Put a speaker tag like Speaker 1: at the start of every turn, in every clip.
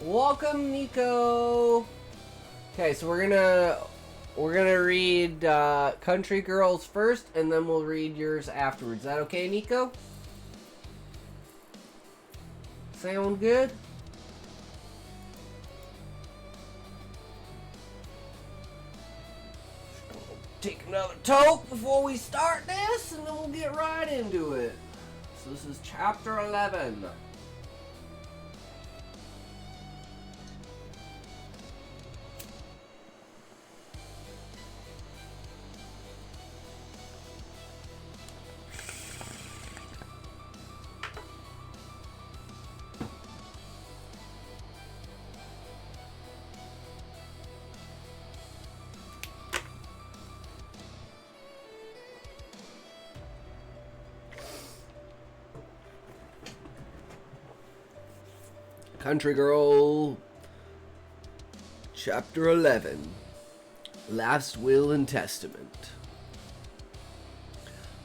Speaker 1: Welcome, Nico. Okay, so we're gonna read Country Girls first, and then we'll read yours afterwards. Is that okay, Nico? Sound good? Take another toke before we start this, and then we'll get right into it. So this is chapter 11. Country Girl, Chapter 11, Last Will and Testament.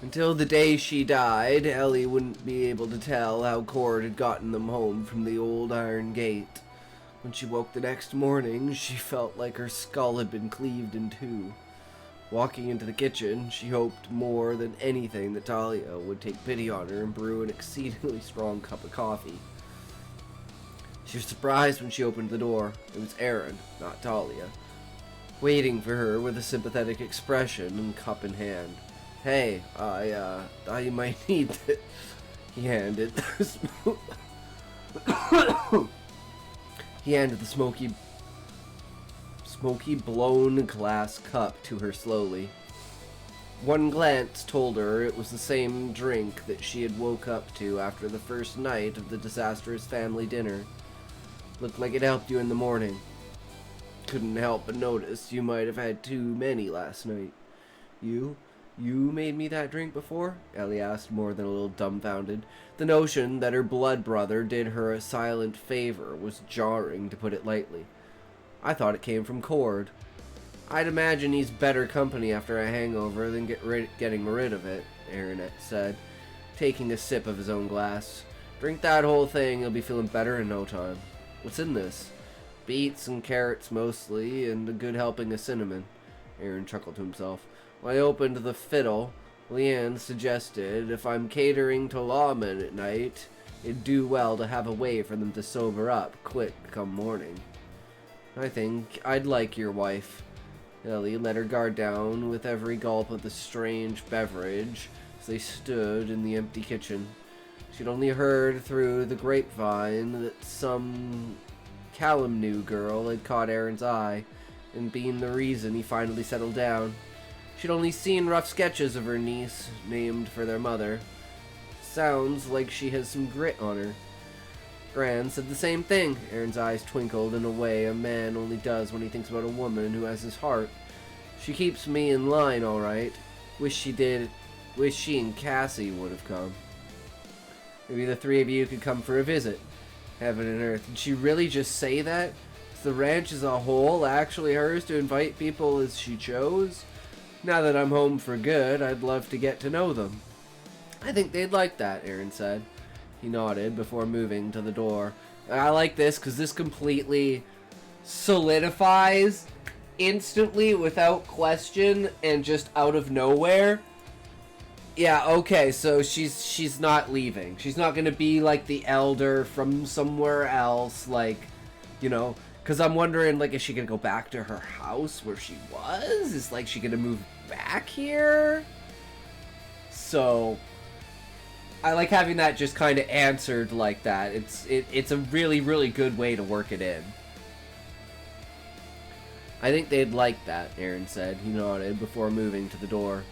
Speaker 1: Until the day she died, Ellie wouldn't be able to tell how Cord had gotten them home from the old iron gate. When she woke the next morning, she felt like her skull had been cleaved in two. Walking into the kitchen, she hoped more than anything that Talia would take pity on her and brew an exceedingly strong cup of coffee. She was surprised when she opened the door. It was Aaron, not Talia, waiting for her with a sympathetic expression and cup in hand. "Hey, I thought you might need it." He handed the smoky blown glass cup to her slowly. One glance told her it was the same drink that she had woke up to after the first night of the disastrous family dinner. Looked like it helped you in the morning. Couldn't help but notice you might have had too many last night. You made me that drink before? Ellie asked, more than a little dumbfounded. The notion that her blood brother did her a silent favor was jarring, to put it lightly. I thought it came from Cord. I'd imagine he's better company after a hangover than getting rid of it, Aaron said, taking a sip of his own glass. Drink that whole thing, you'll be feeling better in no time. What's in this? Beets and carrots mostly, and a good helping of cinnamon. Aaron chuckled to himself. When I opened the fiddle, Leanne suggested if I'm catering to lawmen at night, it'd do well to have a way for them to sober up quick come morning. I think I'd like your wife. Ellie let her guard down with every gulp of the strange beverage as they stood in the empty kitchen. She'd only heard through the grapevine that some Kalamnu girl had caught Aaron's eye, and been the reason he finally settled down. She'd only seen rough sketches of her niece, named for their mother. Sounds like she has some grit on her. Gran said the same thing. Aaron's eyes twinkled in a way a man only does when he thinks about a woman who has his heart. She keeps me in line, all right. Wish she and Cassie would have come. Maybe the three of you could come for a visit. Heaven and earth. Did she really just say that? Is the ranch as a whole actually hers to invite people as she chose? Now that I'm home for good, I'd love to get to know them. I think they'd like that, Aaron said. He nodded before moving to the door. I like this because this completely solidifies instantly without question and just out of nowhere. Yeah, okay, so she's not leaving. She's not gonna be like the elder from somewhere else, like, you know, because I'm wondering, like, is she gonna go back to her house where she was? Is, like, she gonna move back here? So, I like having that just kind of answered like that. It's a really, really good way to work it in. I think they'd like that, Aaron said. He nodded before moving to the door.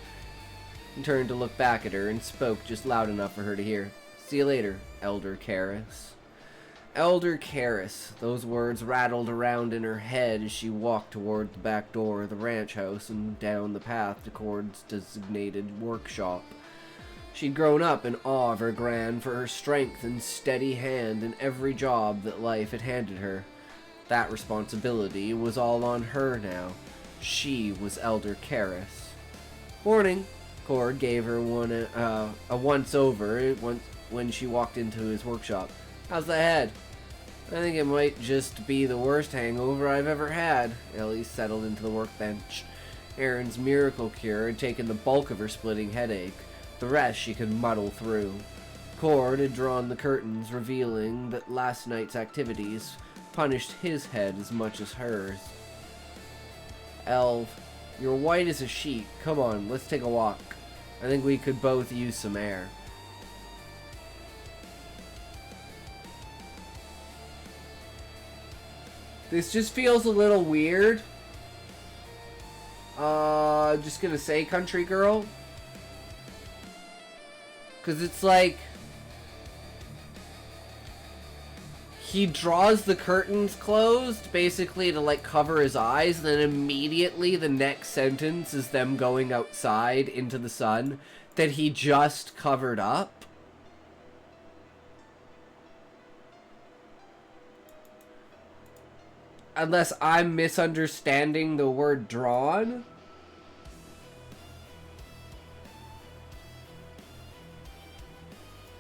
Speaker 1: He turned to look back at her and spoke just loud enough for her to hear. See you later, Elder Karras. Elder Karras. Those words rattled around in her head as she walked toward the back door of the ranch house and down the path to Cord's designated workshop. She'd grown up in awe of her gran for her strength and steady hand in every job that life had handed her. That responsibility was all on her now. She was Elder Karras. Morning. Cord gave her a once-over when she walked into his workshop. How's the head? I think it might just be the worst hangover I've ever had. Ellie settled into the workbench. Erin's miracle cure had taken the bulk of her splitting headache. The rest she could muddle through. Cord had drawn the curtains, revealing that last night's activities punished his head as much as hers. Elv, you're white as a sheet. Come on, let's take a walk. I think we could both use some air. This just feels a little weird. Just gonna say country girl. Cause it's like he draws the curtains closed basically to like cover his eyes, and then immediately the next sentence is them going outside into the sun that he just covered up. Unless I'm misunderstanding the word drawn.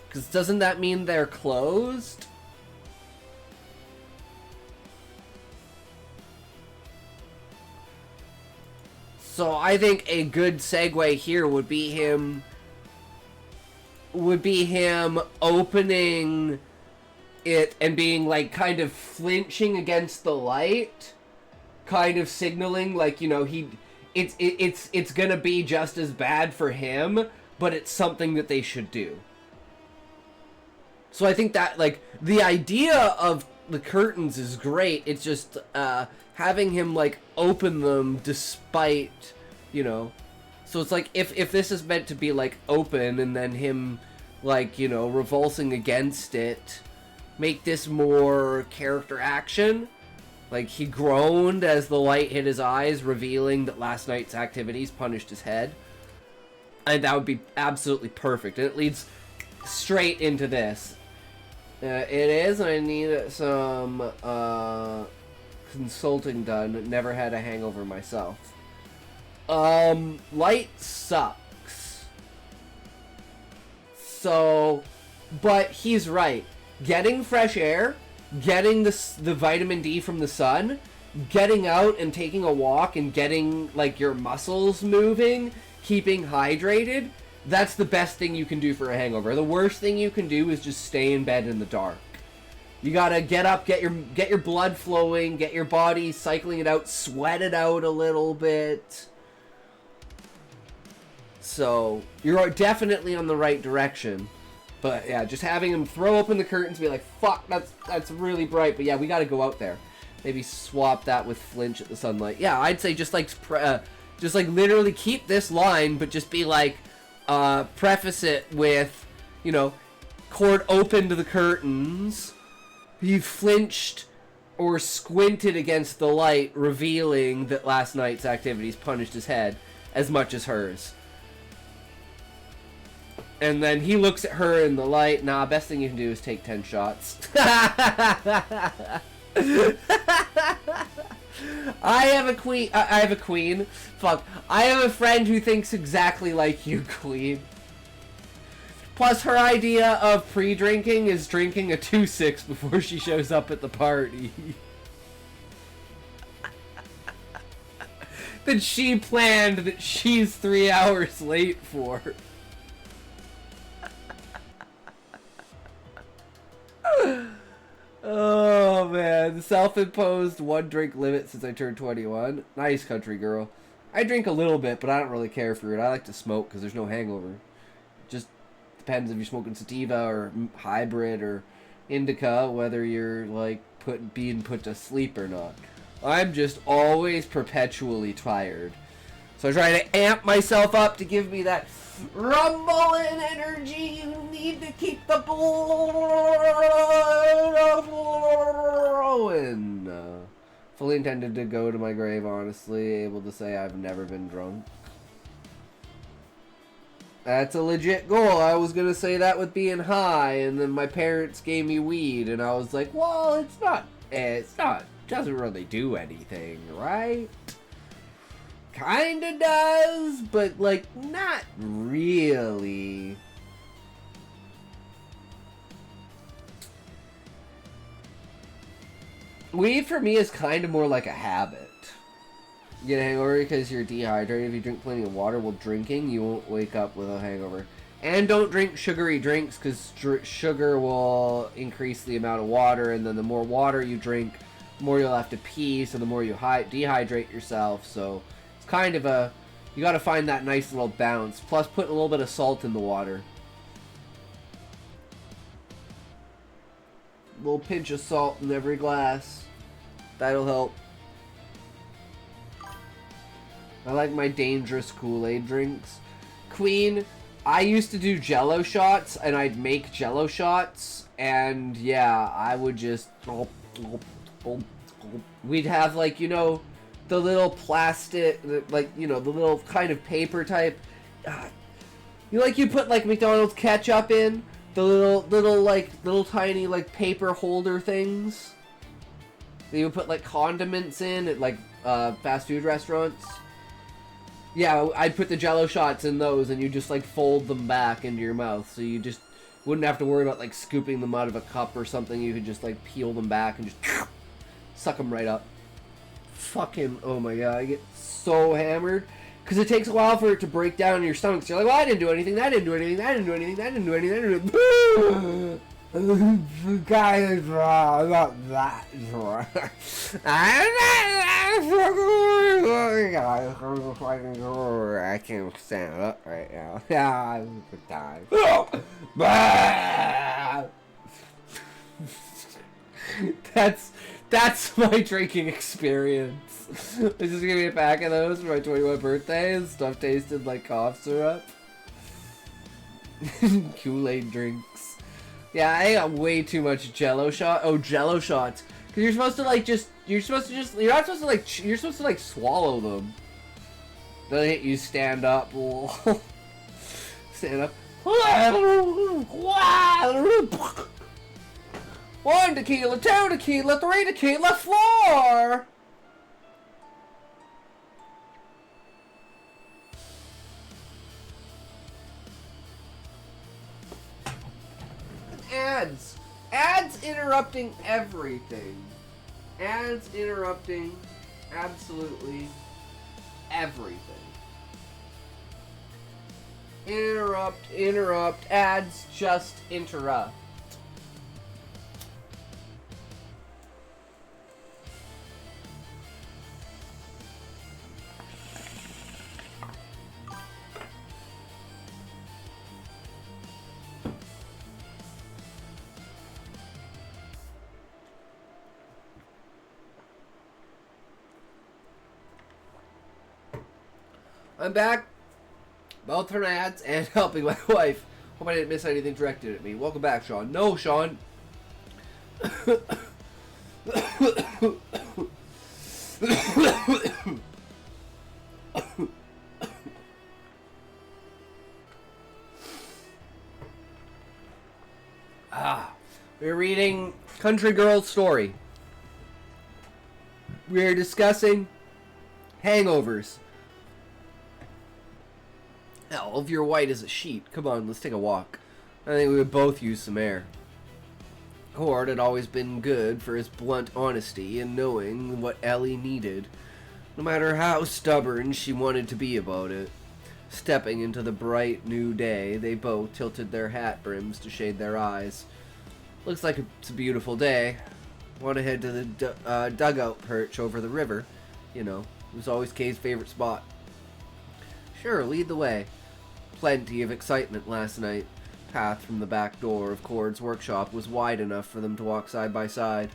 Speaker 1: Because doesn't that mean they're closed? So I think a good segue here would be him opening it and being like kind of flinching against the light, kind of signaling like, you know, it's gonna be just as bad for him, but it's something that they should do. So I think that like the idea of the curtains is great. It's just having him like open them despite, you know, so it's like if this is meant to be like open and then him like, you know, revulsing against it, make this more character action. Like he groaned as the light hit his eyes, revealing that last night's activities punished his head. And that would be absolutely perfect. And it leads straight into this. It is, and I need some consulting done. Never had a hangover myself. Light sucks. So, but he's right. Getting fresh air, getting the vitamin D from the sun, getting out and taking a walk and getting like your muscles moving, keeping hydrated, that's the best thing you can do for a hangover. The worst thing you can do is just stay in bed in the dark. You gotta get up, get your blood flowing, get your body cycling it out, sweat it out a little bit. So you're definitely on the right direction. But yeah, just having him throw open the curtains, be like, "Fuck, that's really bright." But yeah, we got to go out there. Maybe swap that with flinch at the sunlight. Yeah, I'd say just like literally keep this line, but just be like, preface it with, you know, Cord opened the curtains. He flinched or squinted against the light, revealing that last night's activities punished his head as much as hers. And then he looks at her in the light. Nah, best thing you can do is take 10 shots. I have a queen. I have a queen. Fuck. I have a friend who thinks exactly like you, queen. Plus, her idea of pre-drinking is drinking a 2-6 before she shows up at the party. That she planned that she's 3 hours late for. Oh man, self-imposed 1-drink limit since I turned 21. Nice, country girl. I drink a little bit, but I don't really care for it. I like to smoke because there's no hangover. Just depends if you're smoking sativa or hybrid or indica, whether you're like being put to sleep or not. I'm just always perpetually tired. So I try to amp myself up to give me that rumble in energy. You need to keep the blood flowing. Fully intended to go to my grave, honestly. Able to say I've never been drunk. That's a legit goal. I was going to say that with being high, and then my parents gave me weed, and I was like, well, it's not, doesn't really do anything, right? Kinda does, but like not really. Weed for me is kind of more like a habit. You get a hangover because you're dehydrated. If you drink plenty of water while drinking, you won't wake up with a hangover. And don't drink sugary drinks because sugar will increase the amount of water, and then the more water you drink, the more you'll have to pee, so the more you dehydrate yourself. So it's kind of a... You gotta find that nice little balance. Plus put a little bit of salt in the water. A little pinch of salt in every glass. That'll help. I like my dangerous Kool-Aid drinks. Queen, I used to do Jello shots, and I'd make Jello shots, and yeah, I would just... We'd have, like, you know, the little plastic, like, you know, the little kind of paper type. You like, you put, like, McDonald's ketchup in, the little tiny, like, paper holder things. That you would put, like, condiments in at, like, fast food restaurants. Yeah, I'd put the Jello shots in those, and you just, like, fold them back into your mouth, so you just wouldn't have to worry about, like, scooping them out of a cup or something. You could just, like, peel them back and just suck them right up. Fucking, oh my god, I get so hammered. Because it takes a while for it to break down in your stomach. So you're like, well, I didn't do anything, that didn't do anything, that didn't do anything, that didn't do anything, that didn't do anything. The guy is wrong about that. I can't stand up right now. Yeah, I'm dying. That's my drinking experience. This is gonna be a pack of those for my 21st birthday, and stuff tasted like cough syrup. Kool-Aid drinks. Yeah, I got way too much Jello shot. Oh, Jello shots. Cause you're supposed to like you're not supposed to like swallow them. Then you stand up. Stand up. 1 tequila, 2 tequila, 3 tequila, 4. Ads interrupting everything. Ads interrupting absolutely everything. Interrupt, ads just interrupt. I'm back, both from ads and helping my wife. Hope I didn't miss anything directed at me. Welcome back, Sean. No, Sean. We're reading CountryGirl's story. We're discussing hangovers. Hell, if you're white as a sheet, come on, let's take a walk. I think we would both use some air. Cord had always been good for his blunt honesty and knowing what Ellie needed, no matter how stubborn she wanted to be about it. Stepping into the bright new day, they both tilted their hat brims to shade their eyes. Looks like it's a beautiful day. Want to head to the dugout perch over the river. You know, it was always Kay's favorite spot. Sure, lead the way. Plenty of excitement last night. Path from the back door of Cord's workshop was wide enough for them to walk side by side.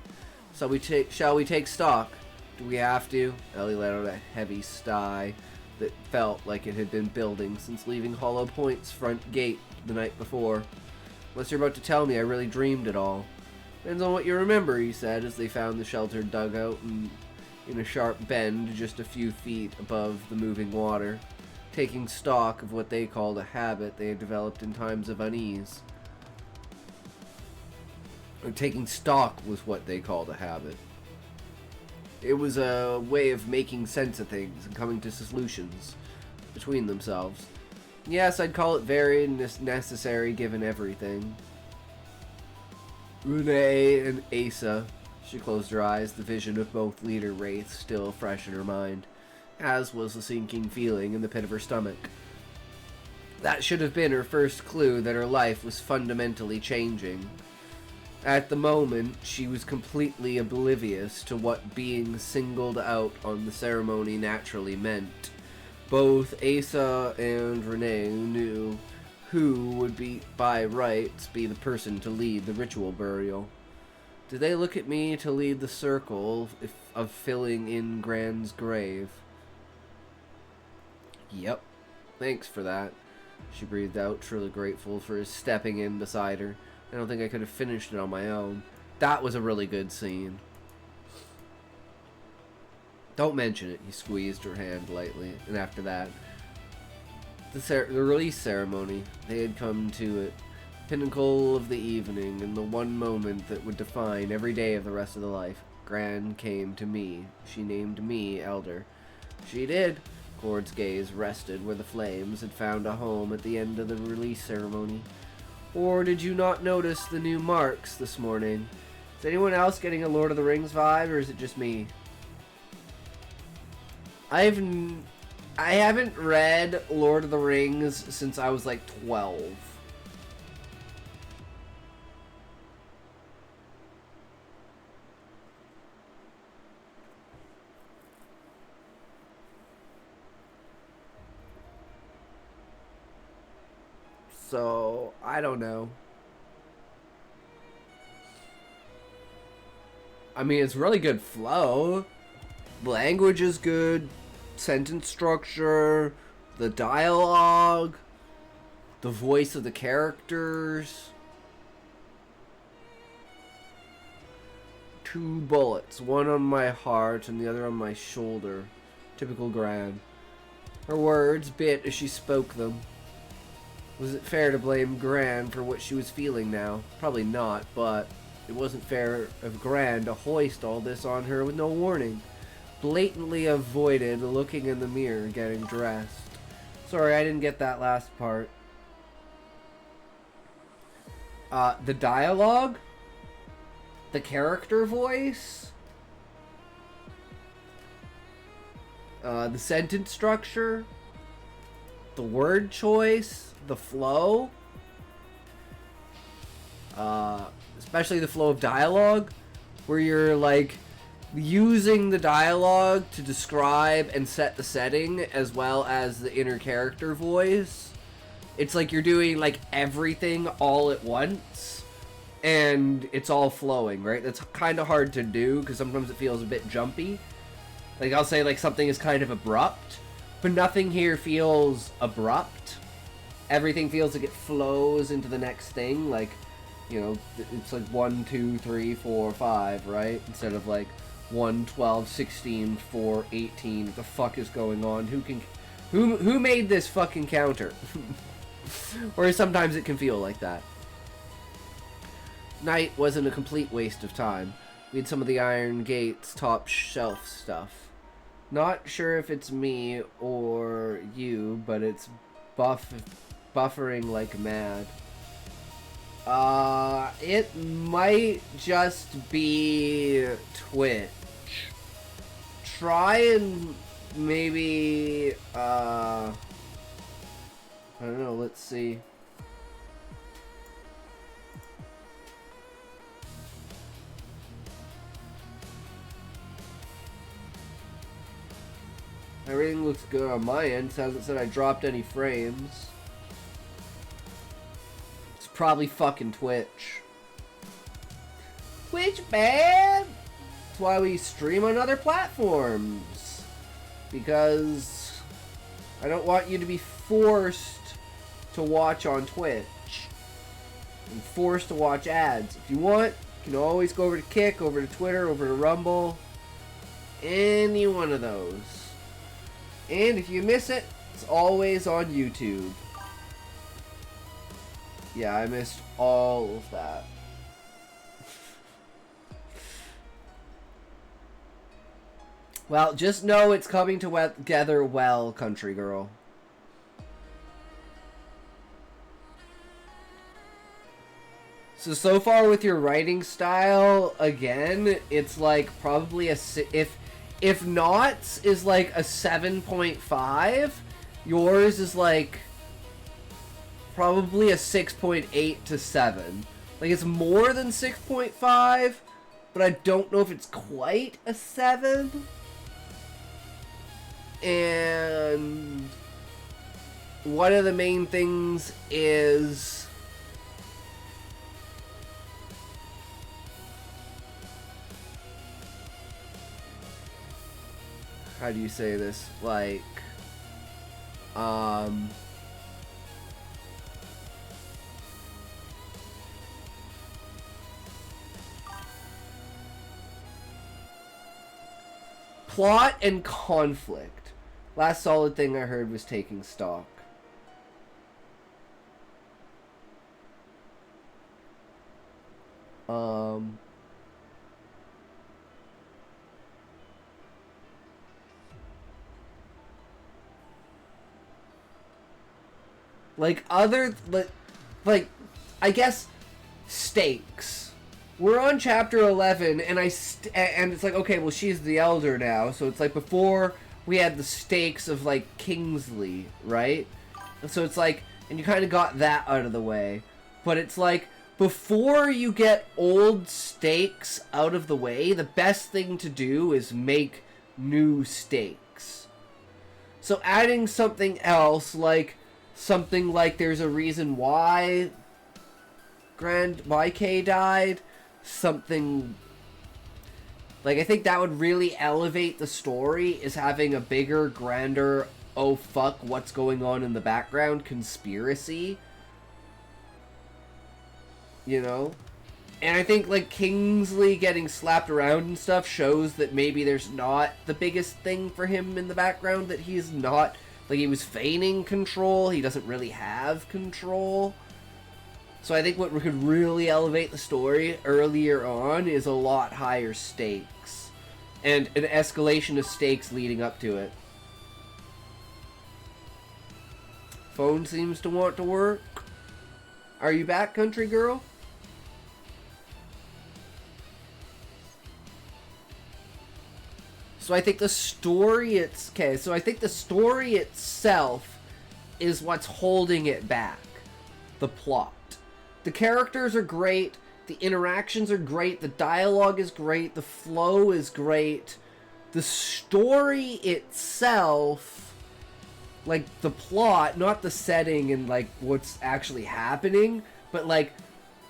Speaker 1: So shall we take stock? Do we have to? Ellie let out a heavy sigh that felt like it had been building since leaving Hollow Point's front gate the night before. Unless you're about to tell me I really dreamed it all. Depends on what you remember, he said as they found the sheltered dugout in a sharp bend just a few feet above the moving water. Taking stock of what they called a habit they had developed in times of unease. Or taking stock was what they called a habit. It was a way of making sense of things and coming to solutions between themselves. Yes, I'd call it very necessary given everything. Renee and Asa She closed her eyes, the vision of both leader wraiths still fresh in her mind, as was the sinking feeling in the pit of her stomach. That should have been her first clue that her life was fundamentally changing. At the moment, she was completely oblivious to what being singled out on the ceremony naturally meant. Both Asa and Renee knew who would be, by rights, be the person to lead the ritual burial. Did they look at me to lead the circle of filling in Gran's grave? Yep. Thanks for that. She breathed out, truly grateful for his stepping in beside her. I don't think I could have finished it on my own. That was a really good scene. Don't mention it. He squeezed her hand lightly, and after that, the release ceremony. They had come to it. Pinnacle of the evening, and the one moment that would define every day of the rest of the life. Gran came to me. She named me Elder. She did. Cord's gaze rested where the flames had found a home at the end of the release ceremony. Or did you not notice the new marks this morning? Is anyone else getting a Lord of the Rings vibe, or is it just me? I haven't read Lord of the Rings since I was like 12. So, I don't know. I mean, it's really good flow. Language is good. Sentence structure. The dialogue. The voice of the characters. 2 bullets. One on my heart and the other on my shoulder. Typical Gran. Her words bit as she spoke them. Was it fair to blame Gran for what she was feeling now? Probably not, but it wasn't fair of Gran to hoist all this on her with no warning. Blatantly avoided looking in the mirror getting dressed. Sorry, I didn't get that last part. The dialogue? The character voice? The sentence structure? The word choice? The flow, especially the flow of dialogue, where you're like using the dialogue to describe and set the setting as well as the inner character voice. It's like you're doing like everything all at once and it's all flowing, right? That's kind of hard to do because sometimes it feels a bit jumpy. Like I'll say like something is kind of abrupt, but nothing here feels abrupt. Everything feels like it flows into the next thing, like, you know, it's like 1, 2, 3, 4, 5, right? Instead of like 1, 12, 16, 4, 18. What the fuck is going on? Who made this fucking counter? Or sometimes it can feel like that. Night wasn't a complete waste of time. We had some of the Iron Gate's top shelf stuff. Not sure if it's me or you, but it's buffering like mad. It might just be Twitch. Try and maybe, I don't know, let's see. Everything looks good on my end. Hasn't said I dropped any frames. It's probably fucking Twitch. Twitch, man! That's why we stream on other platforms. Because I don't want you to be forced to watch on Twitch. And forced to watch ads. If you want, you can always go over to Kick, over to Twitter, over to Rumble. Any one of those. And if you miss it, it's always on YouTube. Yeah, I missed all of that. Well, just know it's coming together well, So far with your writing style, again, it's like probably if Knots is like a 7.5, yours is like probably a 6.8 to 7. Like, it's more than 6.5, but I don't know if it's quite a 7. And one of the main things is how do you say this? Like, plot and conflict. Last solid thing I heard was taking stock. Like other, like, I guess stakes. We're on chapter 11, and and it's like, okay, well, she's the elder now, so it's like before we had the stakes of like Kingsley, right? And so it's like, and you kind of got that out of the way, but it's like before you get old stakes out of the way, the best thing to do is make new stakes. So adding something else, like something like there's a reason why Kay died, something like, I think that would really elevate the story, is having a bigger, grander, oh fuck, what's going on in the background conspiracy, you know? And I think like Kingsley getting slapped around and stuff shows that maybe there's not the biggest thing for him in the background, that he's not, like, he was feigning control, he doesn't really have control. So I think what could really elevate the story earlier on is a lot higher stakes. And an escalation of stakes leading up to it. Phone seems to want to work. Are you back, country girl? So I think the story, I think the story itself is what's holding it back. The plot. The characters are great, the interactions are great, the dialogue is great, the flow is great. The story itself, like the plot, not the setting and like what's actually happening, but like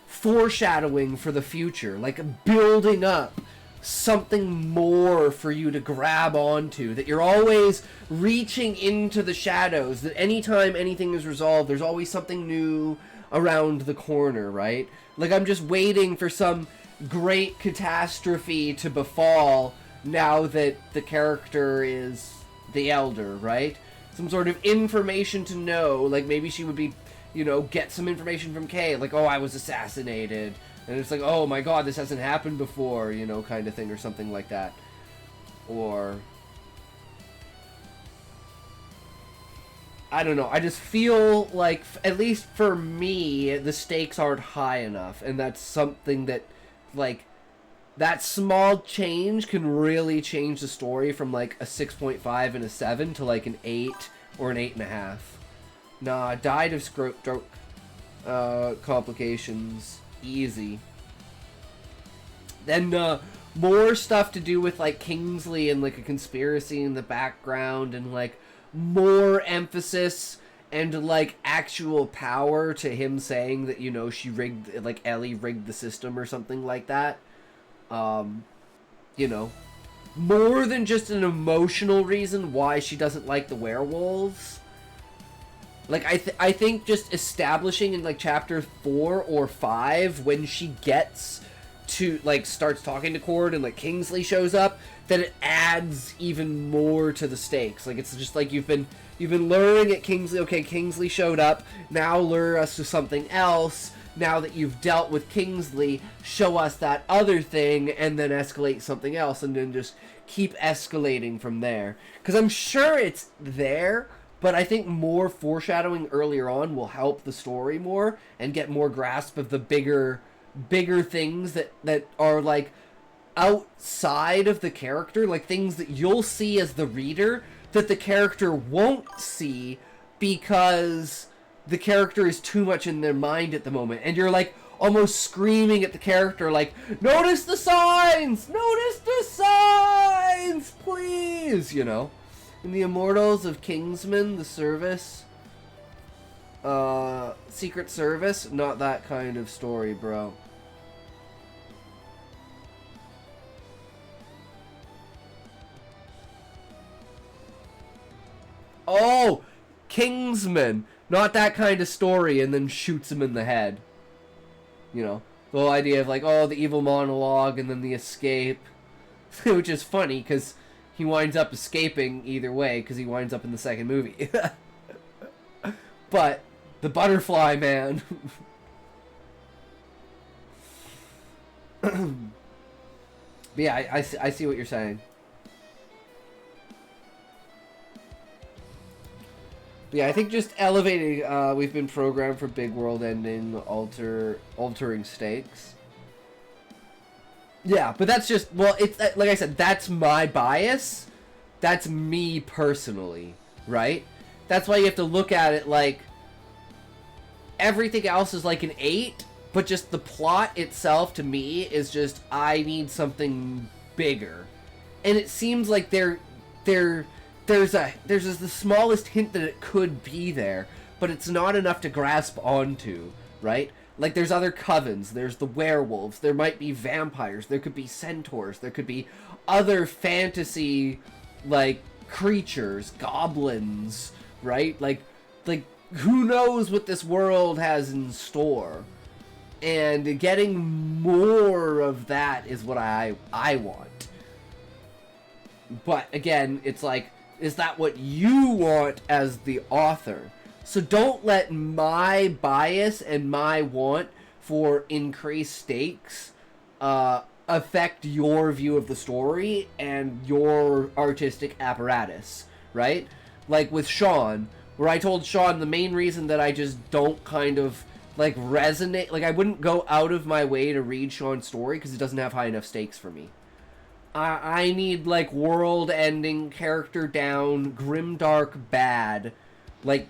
Speaker 1: foreshadowing for the future, like building up something more for you to grab onto, that you're always reaching into the shadows, that anytime anything is resolved, there's always something new around the corner, right? Like, I'm just waiting for some great catastrophe to befall now that the character is the elder, right? Some sort of information to know, like maybe she would be, you know, get some information from Kay, like, oh, I was assassinated, and it's like, oh my god, this hasn't happened before, you know, kind of thing, or something like that. Or I don't know, I just feel like, at least for me, the stakes aren't high enough, and that's something that, like, that small change can really change the story from, like, a 6.5 and a 7 to, like, an 8 or an 8.5. Nah, died of stroke complications. Easy. Then, more stuff to do with, like, Kingsley and, like, a conspiracy in the background, and, like, more emphasis and, like, actual power to him saying that, you know, she rigged, like, Ellie rigged the system or something like that. You know, more than just an emotional reason why she doesn't like the werewolves. Like, I think just establishing in, like, chapter 4 or 5, when she gets to, like, starts talking to Cord and, like, Kingsley shows up, that it adds even more to the stakes. Like, it's just like you've been luring at Kingsley. Okay, Kingsley showed up. Now lure us to something else. Now that you've dealt with Kingsley, show us that other thing, and then escalate something else, and then just keep escalating from there. Because I'm sure it's there, but I think more foreshadowing earlier on will help the story more, and get more grasp of the bigger bigger things that are like outside of the character, like things that you'll see as the reader that the character won't see because the character is too much in their mind at the moment, and you're like almost screaming at the character like, notice the signs, please, you know. In the Immortals of Kingsman, the service, Secret Service, not that kind of story, bro. Oh, Kingsman, not that kind of story, and then shoots him in the head. You know, the whole idea of like, oh, the evil monologue and then the escape, which is funny because he winds up escaping either way because he winds up in the second movie. But the butterfly man. But yeah, I see what you're saying. But yeah, I think just elevating, we've been programmed for big world-ending, altering stakes. Yeah, but that's just, well, it's, like I said, that's my bias. That's me personally, right? That's why you have to look at it like, everything else is like an 8, but just the plot itself, to me, is just, I need something bigger. And it seems like there's the smallest hint that it could be there, but it's not enough to grasp onto, right? Like, there's other covens, there's the werewolves, there might be vampires, there could be centaurs, there could be other fantasy, like, creatures, goblins, right? Like, who knows what this world has in store? And getting more of that is what I want. But, again, it's like, is that what you want as the author? So don't let my bias and my want for increased stakes affect your view of the story and your artistic apparatus, right? Like with Sean, where I told Sean the main reason that I just don't kind of like resonate, like I wouldn't go out of my way to read Sean's story because it doesn't have high enough stakes for me. I need, like, world-ending, character-down, grimdark, bad. Like,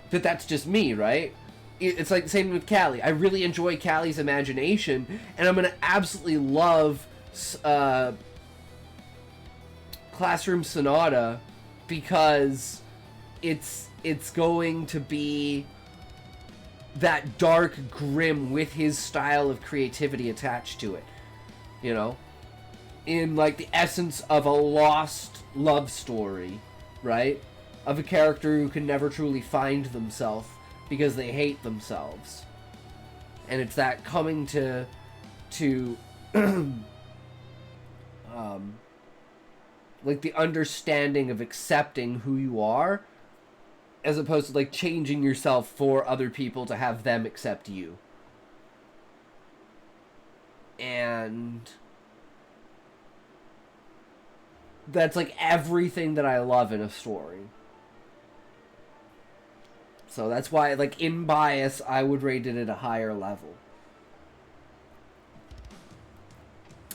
Speaker 1: but that's just me, right? It's like the same with Callie. I really enjoy Callie's imagination, and I'm going to absolutely love Classroom Sonata because it's going to be that dark, grim with his style of creativity attached to it. You know, in like the essence of a lost love story, right? Of a character who can never truly find themselves because they hate themselves. And it's that coming to like the understanding of accepting who you are as opposed to like changing yourself for other people to have them accept you. And that's like everything that I love in a story. So that's why, like, in bias, I would rate it at a higher level.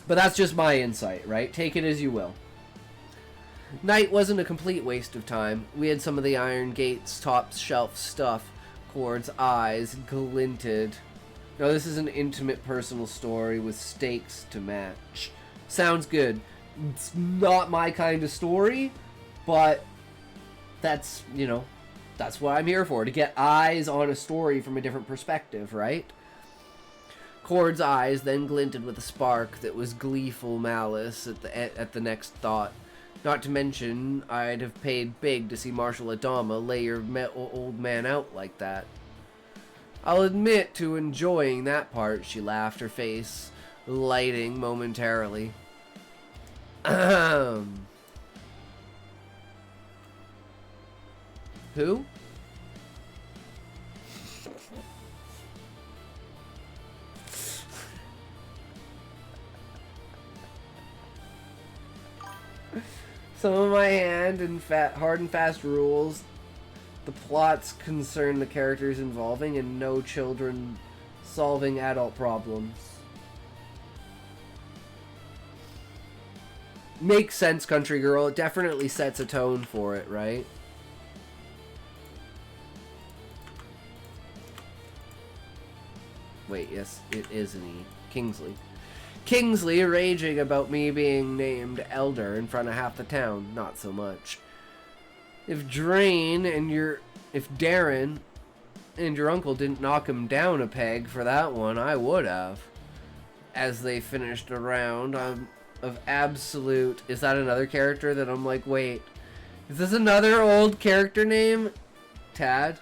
Speaker 1: But that's just my insight, right? Take it as you will. Night wasn't a complete waste of time. We had some of the Iron Gate's top shelf stuff. Cord's eyes glinted. Now, this is an intimate personal story with stakes to match. Sounds good. It's not my kind of story, but that's, you know, that's what I'm here for. To get eyes on a story from a different perspective, right? Cord's eyes then glinted with a spark that was gleeful malice at the next thought. Not to mention, I'd have paid big to see Marshal Adama lay your old man out like that. I'll admit to enjoying that part, she laughed, her face lighting momentarily. Who? Some of my hard and fast rules. The plots concern the characters involving and no children solving adult problems. Makes sense, Country Girl. It definitely sets a tone for it, right? Wait, yes, it is an E. Kingsley. Kingsley raging about me being named Elder in front of half the town. Not so much. If Darren and your uncle didn't knock him down a peg for that one, I would have. As they finished a round of absolute... Is that another character that I'm like, wait, is this another old character name? Tad?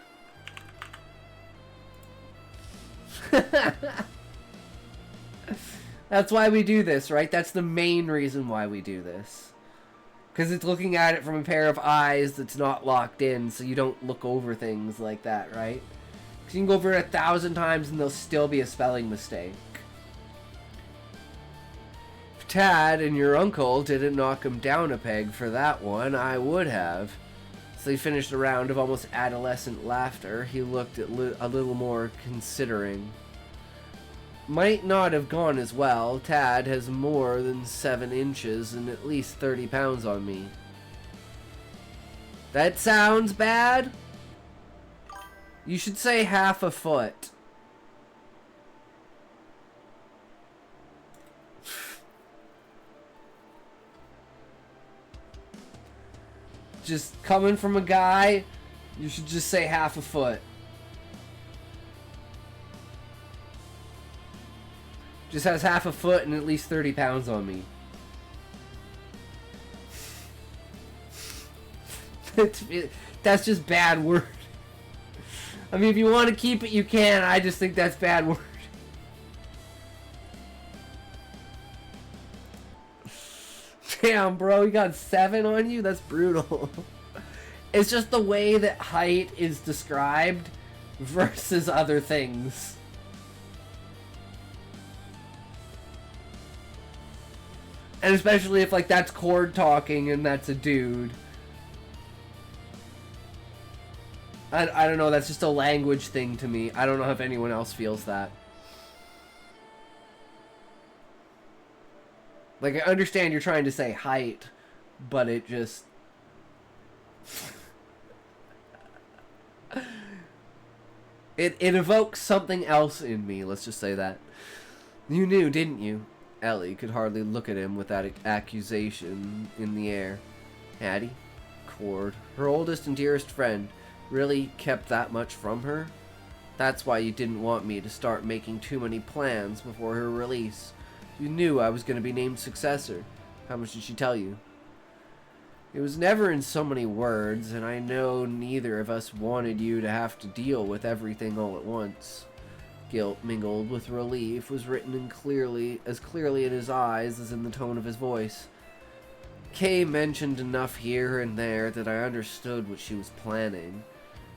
Speaker 1: That's why we do this, right? That's the main reason why we do this. Because it's looking at it from a pair of eyes that's not locked in, so you don't look over things like that, right? Because you can go over it 1,000 times and there'll still be a spelling mistake. If Tad and your uncle didn't knock him down a peg for that one, I would have. So he finished a round of almost adolescent laughter. He looked at a little more considering. Might not have gone as well. Tad has more than 7 inches and at least 30 pounds on me. That sounds bad. You should say half a foot. Just coming from a guy, you should just say half a foot. Just has half a foot and at least 30 pounds on me. That's just bad word. I mean, if you want to keep it, you can. I just think that's bad word. Damn, bro, you got 7 on you? That's brutal. It's just the way that height is described versus other things. And especially if, like, that's Cord talking and that's a dude. I don't know, that's just a language thing to me. I don't know if anyone else feels that. Like, I understand you're trying to say height, but it just... It evokes something else in me, let's just say that. You knew, didn't you? Ellie could hardly look at him with that accusation in the air. Hattie? Cord, her oldest and dearest friend, really kept that much from her? That's why you didn't want me to start making too many plans before her release. You knew I was going to be named successor. How much did she tell you? It was never in so many words, and I know neither of us wanted you to have to deal with everything all at once. Guilt mingled with relief was written in clearly in his eyes as in the tone of his voice. Kay mentioned enough here and there that I understood what she was planning.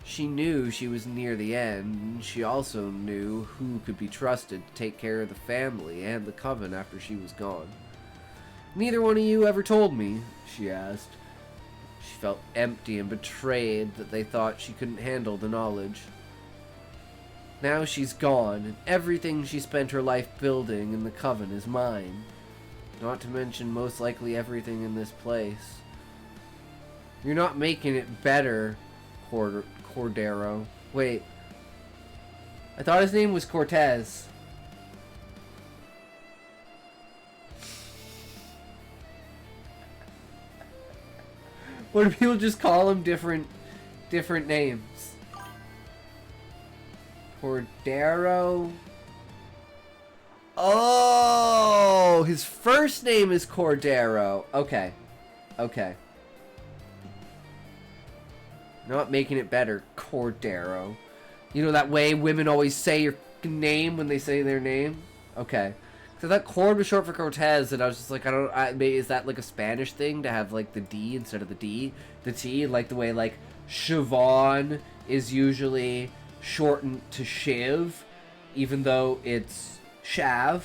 Speaker 1: She knew she was near the end, and she also knew who could be trusted to take care of the family and the coven after she was gone. Neither one of you ever told me, she asked. She felt empty and betrayed that they thought she couldn't handle the knowledge. Now she's gone, and everything she spent her life building in the coven is mine. Not to mention most likely everything in this place. You're not making it better, Cordero. Wait. I thought his name was Cortez. What do people just call him different names? Cordero. Oh, his first name is Cordero. Okay. Okay. Not making it better, Cordero. You know that way women always say your name when they say their name? Okay. So that Cord was short for Cortez, and I was just like, maybe is that like a Spanish thing to have like the D instead of the D? The T, like the way like Siobhan is usually shortened to Shiv, even though it's Shav.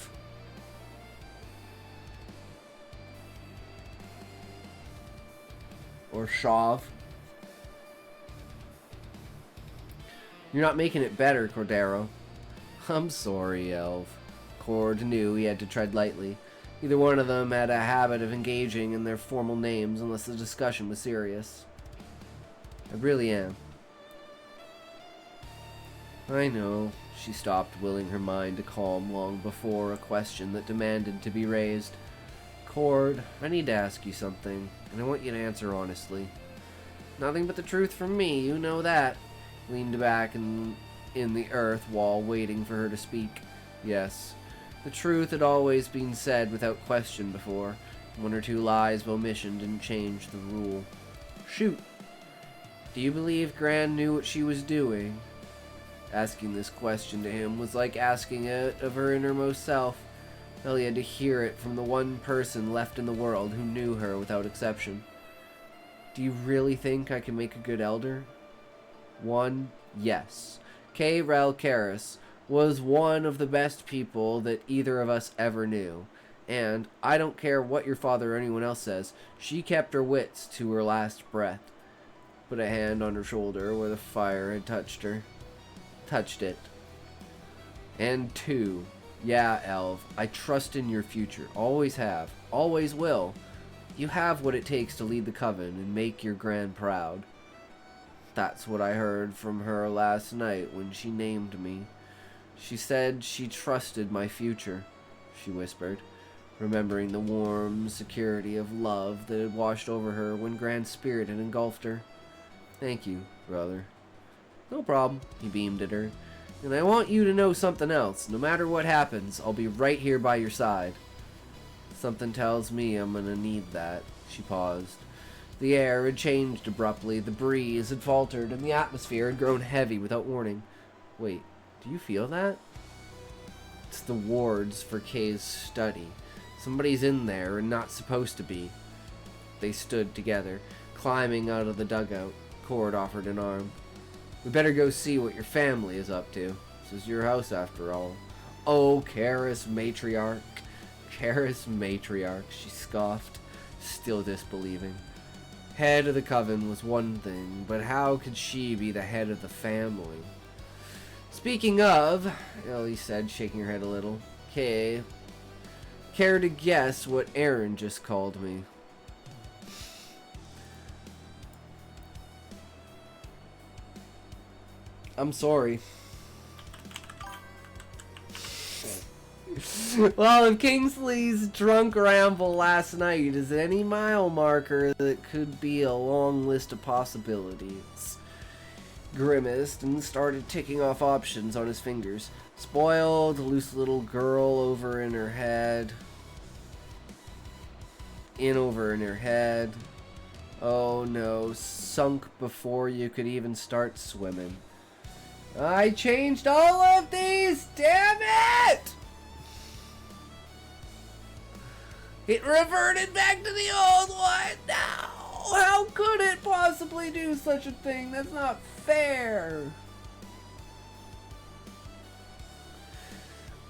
Speaker 1: Or Shav. You're not making it better, Cordero. I'm sorry, Elf. Cord knew he had to tread lightly. Neither one of them had a habit of engaging in their formal names unless the discussion was serious. I really am. I know. She stopped, willing her mind to calm long before a question that demanded to be raised. Cord, I need to ask you something, and I want you to answer honestly. Nothing but the truth from me, you know that. Leaned back in the earth wall, waiting for her to speak. Yes. The truth had always been said without question before. One or two lies of omission didn't change the rule. Shoot. Do you believe Gran knew what she was doing? Asking this question to him was like asking it of her innermost self. Ellie had to hear it from the one person left in the world who knew her without exception. Do you really think I can make a good elder? One, yes. Kay Rel Karis was one of the best people that either of us ever knew. And, I don't care what your father or anyone else says, she kept her wits to her last breath. Put a hand on her shoulder where the fire had touched her. Touched it. And two, yeah, Elv, I trust in your future. Always have. Always will. You have what it takes to lead the coven and make your Gran proud. That's what I heard from her last night when she named me. She said she trusted my future, she whispered, remembering the warm security of love that had washed over her when Gran's spirit had engulfed her. Thank you, brother. No problem, he beamed at her. And I want you to know something else. No matter what happens, I'll be right here by your side. Something tells me I'm gonna need that. She paused. The air had changed abruptly, the breeze had faltered, and the atmosphere had grown heavy without warning. Wait, do you feel that? It's the wards for Kay's study. Somebody's in there and not supposed to be. They stood together, climbing out of the dugout. Cord offered an arm. We better go see what your family is up to. This is your house after all. Oh, Karis Matriarch. Karis Matriarch, she scoffed, still disbelieving. Head of the coven was one thing, but how could she be the head of the family? Speaking of, Ellie said, shaking her head a little, Kay, care to guess what Aaron just called me? I'm sorry. Well, if Kingsley's drunk ramble last night is any mile marker, that could be a long list of possibilities. Grimaced and started ticking off options on his fingers. Spoiled, loose little girl over in her head. Over in her head. Oh no, sunk before you could even start swimming. I changed all of these! Damn it! It reverted back to the old one! No! How could it possibly do such a thing? That's not fair!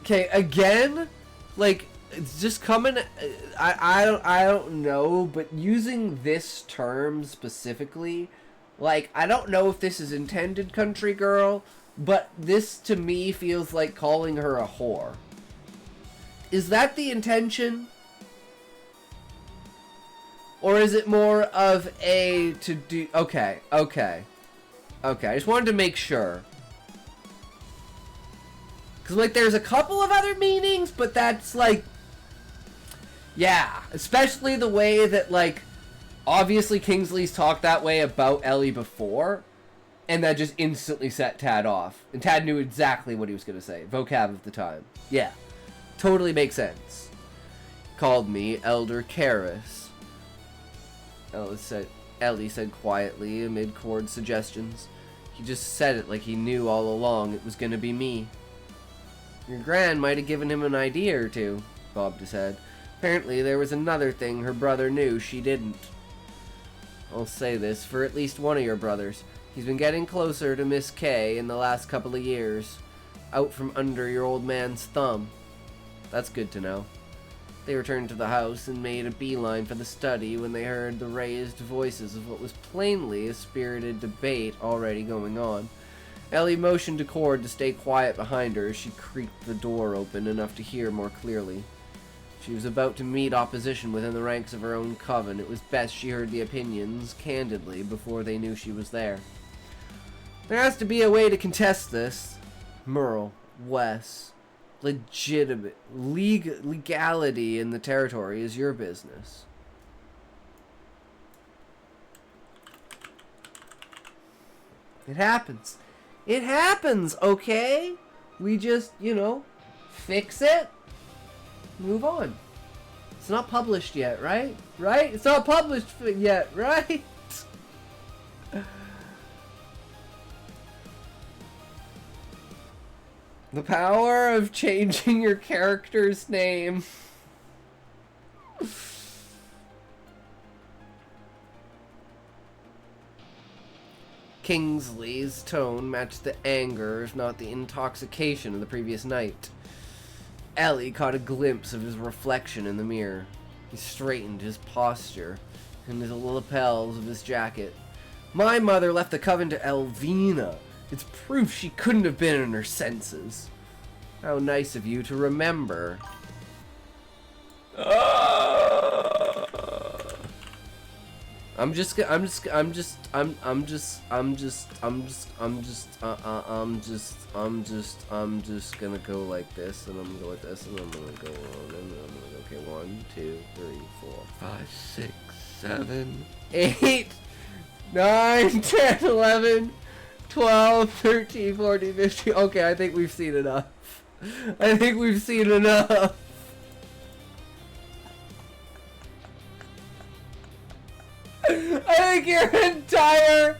Speaker 1: Okay, again? Like, it's just coming... I don't know, but using this term specifically... Like, I don't know if this is intended, country girl, but this to me feels like calling her a whore. Is that the intention? Or is it more of a to do... Okay. I just wanted to make sure. Because, like, there's a couple of other meanings, but that's, like... Yeah. Especially the way that, like... Obviously, Kingsley's talked that way about Ellie before, and that just instantly set Tad off. And Tad knew exactly what he was going to say. Vocab of the time. Yeah. Totally makes sense. Called me Elder Karis. Ellie said quietly amid Cord's suggestions. He just said it like he knew all along it was going to be me. Your Gran might have given him an idea or two, bobbed his head. Apparently there was another thing her brother knew she didn't. I'll say this for at least one of your brothers. He's been getting closer to Miss Kay in the last couple of years. Out from under your old man's thumb. That's good to know. They returned to the house and made a beeline for the study when they heard the raised voices of what was plainly a spirited debate already going on. Ellie motioned to Cord to stay quiet behind her as she creaked the door open enough to hear more clearly. She was about to meet opposition within the ranks of her own coven. It was best she heard the opinions candidly before they knew she was there. There has to be a way to contest this. Merle, Wes, legitimate legality in the territory is your business. It happens. It happens, okay? We just, you know, fix it, move on. It's not published yet, right? Right? It's not published yet, right? The power of changing your character's name. Kingsley's tone matched the anger, if not the intoxication, of the previous night. Ellie caught a glimpse of his reflection in the mirror. He straightened his posture and the lapels of his jacket. My mother left the coven to Elvina. It's proof she couldn't have been in her senses. How nice of you to remember. I'm just gonna go like this, and I'm gonna go like this, and I'm gonna go on, and I'm gonna go, okay, 1, 2, 3, 4, 5, 6, 7, 8, 9, 10, 11, 12, 13, 14, 15. Okay, I think we've seen enough. I think we've seen enough. I think your entire,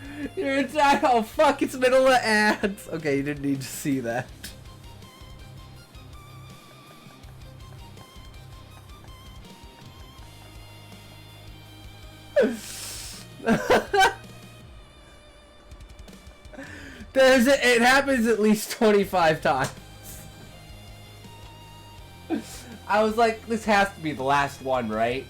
Speaker 1: oh fuck, it's middle of ads. Okay, you didn't need to see that. It happens at least 25 times. I was like, this has to be the last one, right?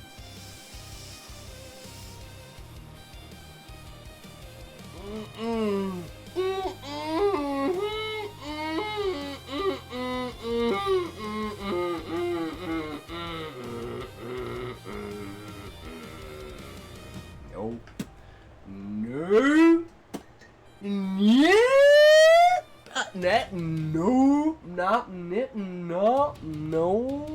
Speaker 1: Nope. No. Yeah. No. Not nip. No. No.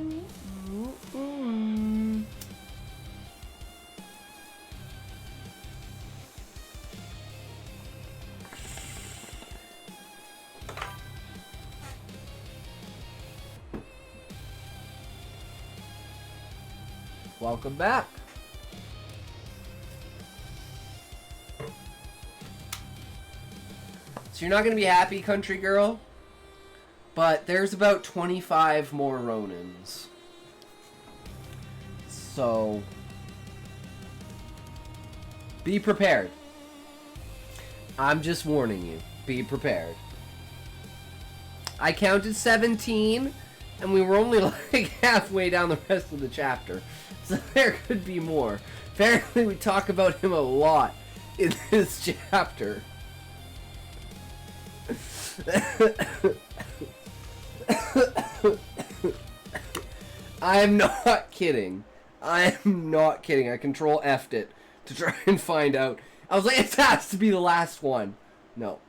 Speaker 1: Welcome back. So you're not going to be happy, country girl, but there's about 25 more Ronins. So be prepared. I'm just warning you. Be prepared. I counted 17, and we were only like halfway down the rest of the chapter. So there could be more. Apparently we talk about him a lot in this chapter. I'm not kidding. I am not kidding. I control F'd it to try and find out. I was like, it has to be the last one. No.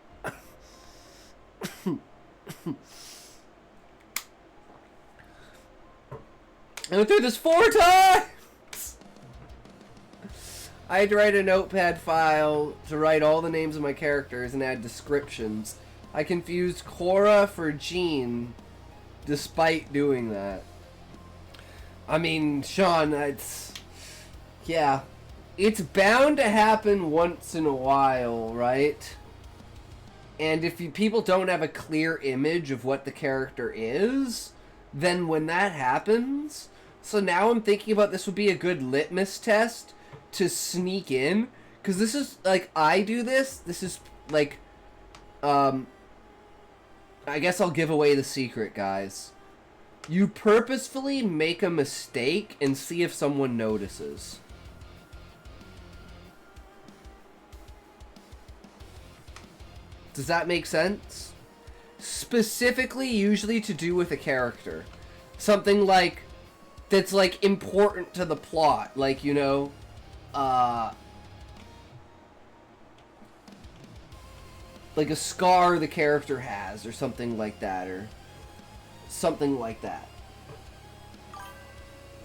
Speaker 1: I went through this 4 times! I had to write a notepad file to write all the names of my characters and add descriptions. I confused Cora for Jean despite doing that. I mean, Sean, it's... yeah. It's bound to happen once in a while, right? And if people don't have a clear image of what the character is, then when that happens... So now I'm thinking about this would be a good litmus test to sneak in. Because this is, like, I do this. This is, like, I guess I'll give away the secret, guys. You purposefully make a mistake and see if someone notices. Does that make sense? Specifically, usually to do with a character. Something like, that's like important to the plot. Like, you know, like a scar the character has, or something like that, or something like that.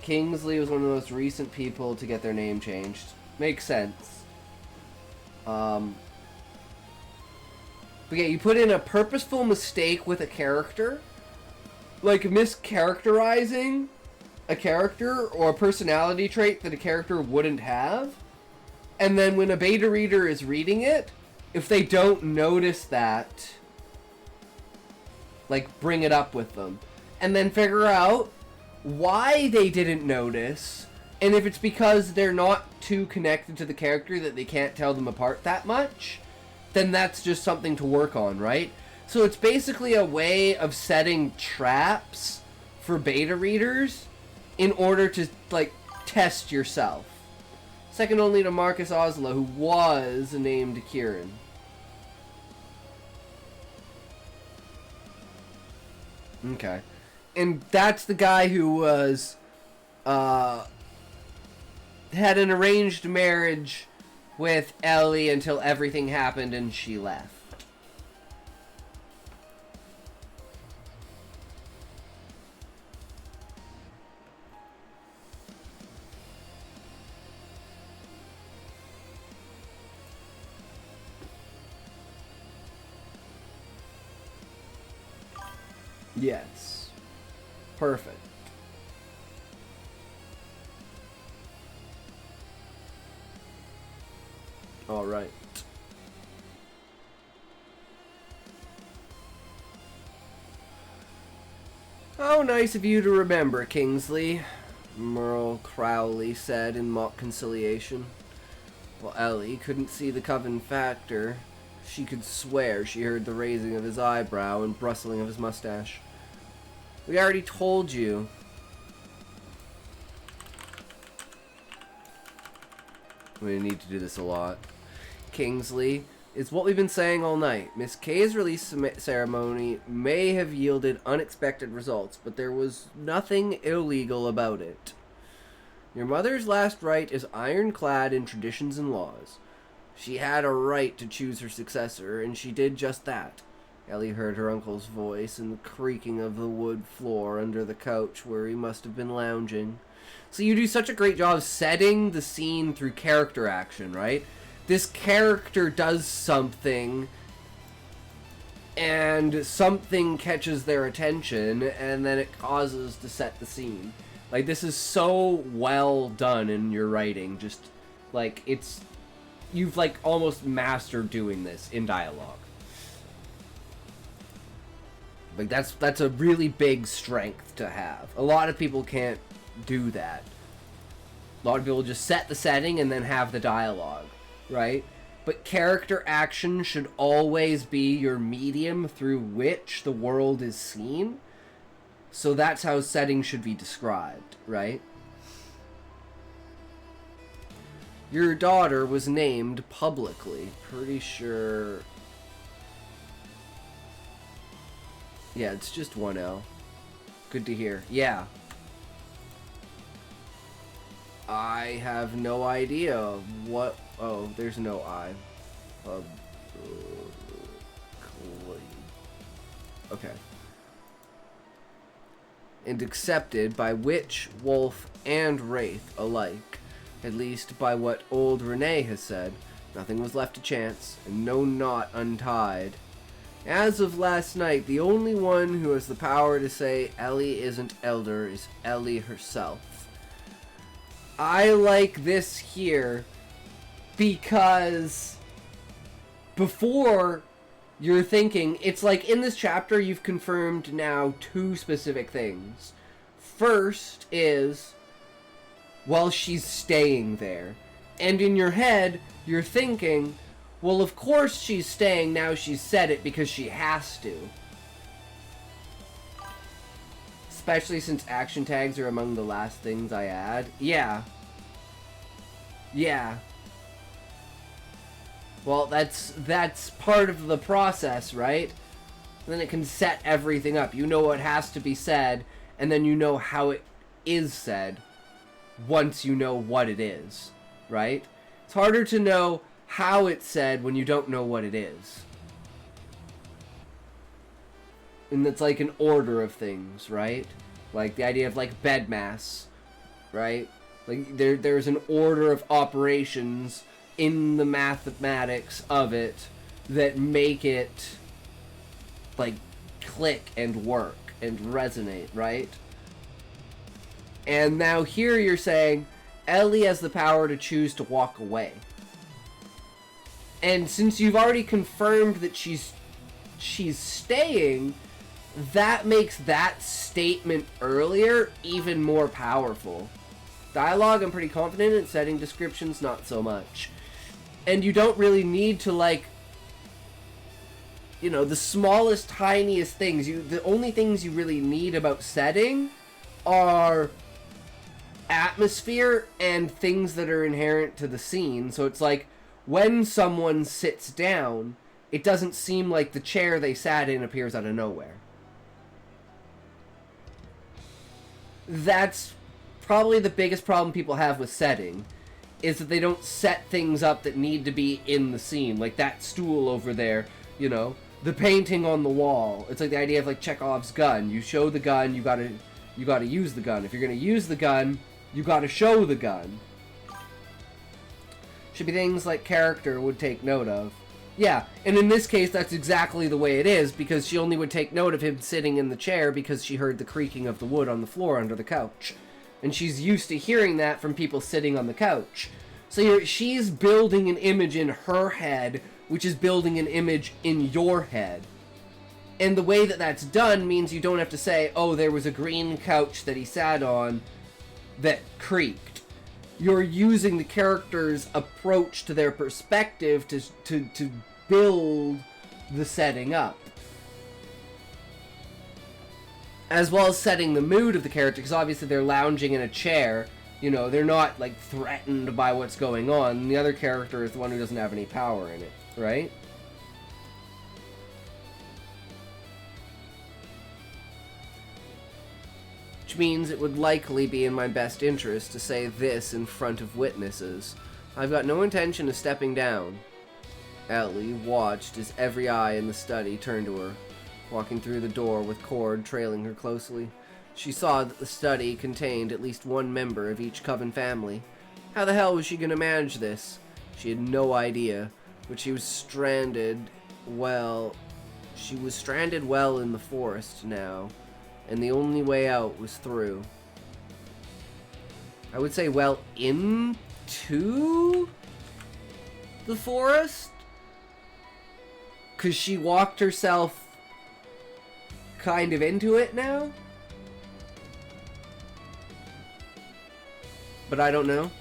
Speaker 1: Kingsley was one of the most recent people to get their name changed. Makes sense. But yeah, you put in a purposeful mistake with a character, like mischaracterizing a character or a personality trait that a character wouldn't have, and then when a beta reader is reading it, if they don't notice that, like, bring it up with them. And then figure out why they didn't notice, and if it's because they're not too connected to the character that they can't tell them apart that much, then that's just something to work on, right? So it's basically a way of setting traps for beta readers in order to, like, test yourself. Second only to Marcus Oslo, who was named Kieran. Okay. And that's the guy who was, had an arranged marriage with Ellie until everything happened and she left. Yes. Perfect. All right. How nice of you to remember, Kingsley, Merle Crowley said in mock conciliation. While Ellie couldn't see the coven factor, she could swear she heard the raising of his eyebrow and bristling of his mustache. We already told you. We need to do this a lot. Kingsley, it's what we've been saying all night. Miss K's release ceremony may have yielded unexpected results, but there was nothing illegal about it. Your mother's last rite is ironclad in traditions and laws. She had a right to choose her successor, and she did just that. Ellie heard her uncle's voice and the creaking of the wood floor under the couch where he must have been lounging. So you do such a great job setting the scene through character action, right? This character does something, and something catches their attention, and then it causes to set the scene. Like, this is so well done in your writing. Just, like, it's... You've, like, almost mastered doing this in dialogue. Like, that's a really big strength to have. A lot of people can't do that. A lot of people just set the setting and then have the dialogue, right? But character action should always be your medium through which the world is seen. So that's how setting should be described, right? Your daughter was named publicly. Pretty sure... Yeah, it's just one L. Good to hear. Yeah. I have no idea what... Oh, there's no I. Okay. And accepted by witch, wolf, and wraith alike. At least by what old Renee has said. Nothing was left to chance, and no knot untied. As of last night, the only one who has the power to say Ellie isn't elder is Ellie herself. I like this here because before you're thinking, it's like in this chapter you've confirmed now two specific things. First is, well, she's staying there. And in your head, you're thinking, well, of course she's staying now she's said it because she has to. Especially since action tags are among the last things I add. Yeah. Yeah. Well, that's part of the process, right? And then it can set everything up. You know what has to be said, and then you know how it is said once you know what it is, right? It's harder to know how it's said when you don't know what it is. And it's like an order of things, right? Like the idea of like bed mass, right? Like there's an order of operations in the mathematics of it that make it like click and work and resonate, right? And now here you're saying Ellie has the power to choose to walk away. And since you've already confirmed that she's staying, that makes that statement earlier even more powerful. Dialogue, I'm pretty confident in. Setting descriptions, not so much. And you don't really need to, like, you know, the smallest, tiniest things. The only things you really need about setting are atmosphere and things that are inherent to the scene. So it's like, when someone sits down, it doesn't seem like the chair they sat in appears out of nowhere. That's probably the biggest problem people have with setting, is that they don't set things up that need to be in the scene. Like that stool over there, you know, the painting on the wall. It's like the idea of like Chekhov's gun. You show the gun, you gotta use the gun. If you're gonna use the gun, you gotta show the gun. Should be things like character would take note of. Yeah, and in this case, that's exactly the way it is, because she only would take note of him sitting in the chair because she heard the creaking of the wood on the floor under the couch. And she's used to hearing that from people sitting on the couch. So she's building an image in her head, which is building an image in your head. And the way that that's done means you don't have to say, oh, there was a green couch that he sat on that creaked. You're using the character's approach to their perspective to build the setting up. As well as setting the mood of the character, because obviously they're lounging in a chair. You know, they're not, like, threatened by what's going on. And the other character is the one who doesn't have any power in it, right? Which means it would likely be in my best interest to say this in front of witnesses. I've got no intention of stepping down. Ellie watched as every eye in the study turned to her, walking through the door with Cord trailing her closely. She saw that the study contained at least one member of each Coven family. How the hell was she going to manage this? She had no idea, but she was stranded well in the forest now. And the only way out was through. I would say, well, into the forest? Because she walked herself kind of into it now? But I don't know.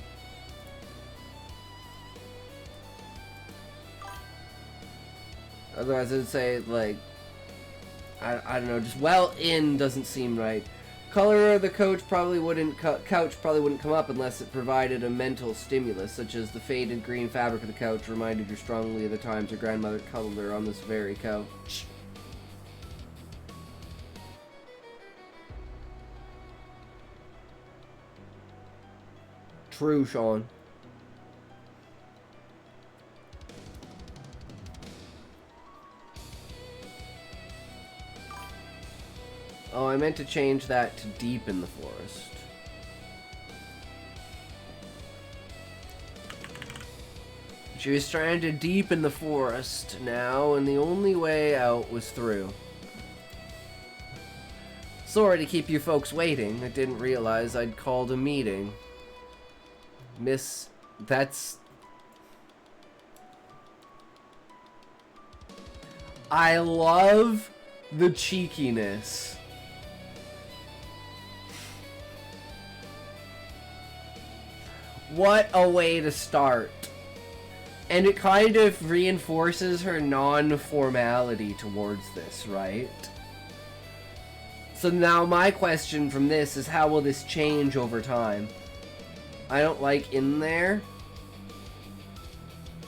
Speaker 1: Otherwise, I'd say, like, I don't know, just well in doesn't seem right. Color of the couch probably wouldn't come up unless it provided a mental stimulus, such as the faded green fabric of the couch reminded her strongly of the times her grandmother cuddled her on this very couch. True, Sean. Oh, I meant to change that to deep in the forest. She was stranded deep in the forest now, and the only way out was through. Sorry to keep you folks waiting. I didn't realize I'd called a meeting. Miss, that's... I love the cheekiness. What a way to start. And it kind of reinforces her non-formality towards this, right? So now my question from this is, how will this change over time? I don't like in there.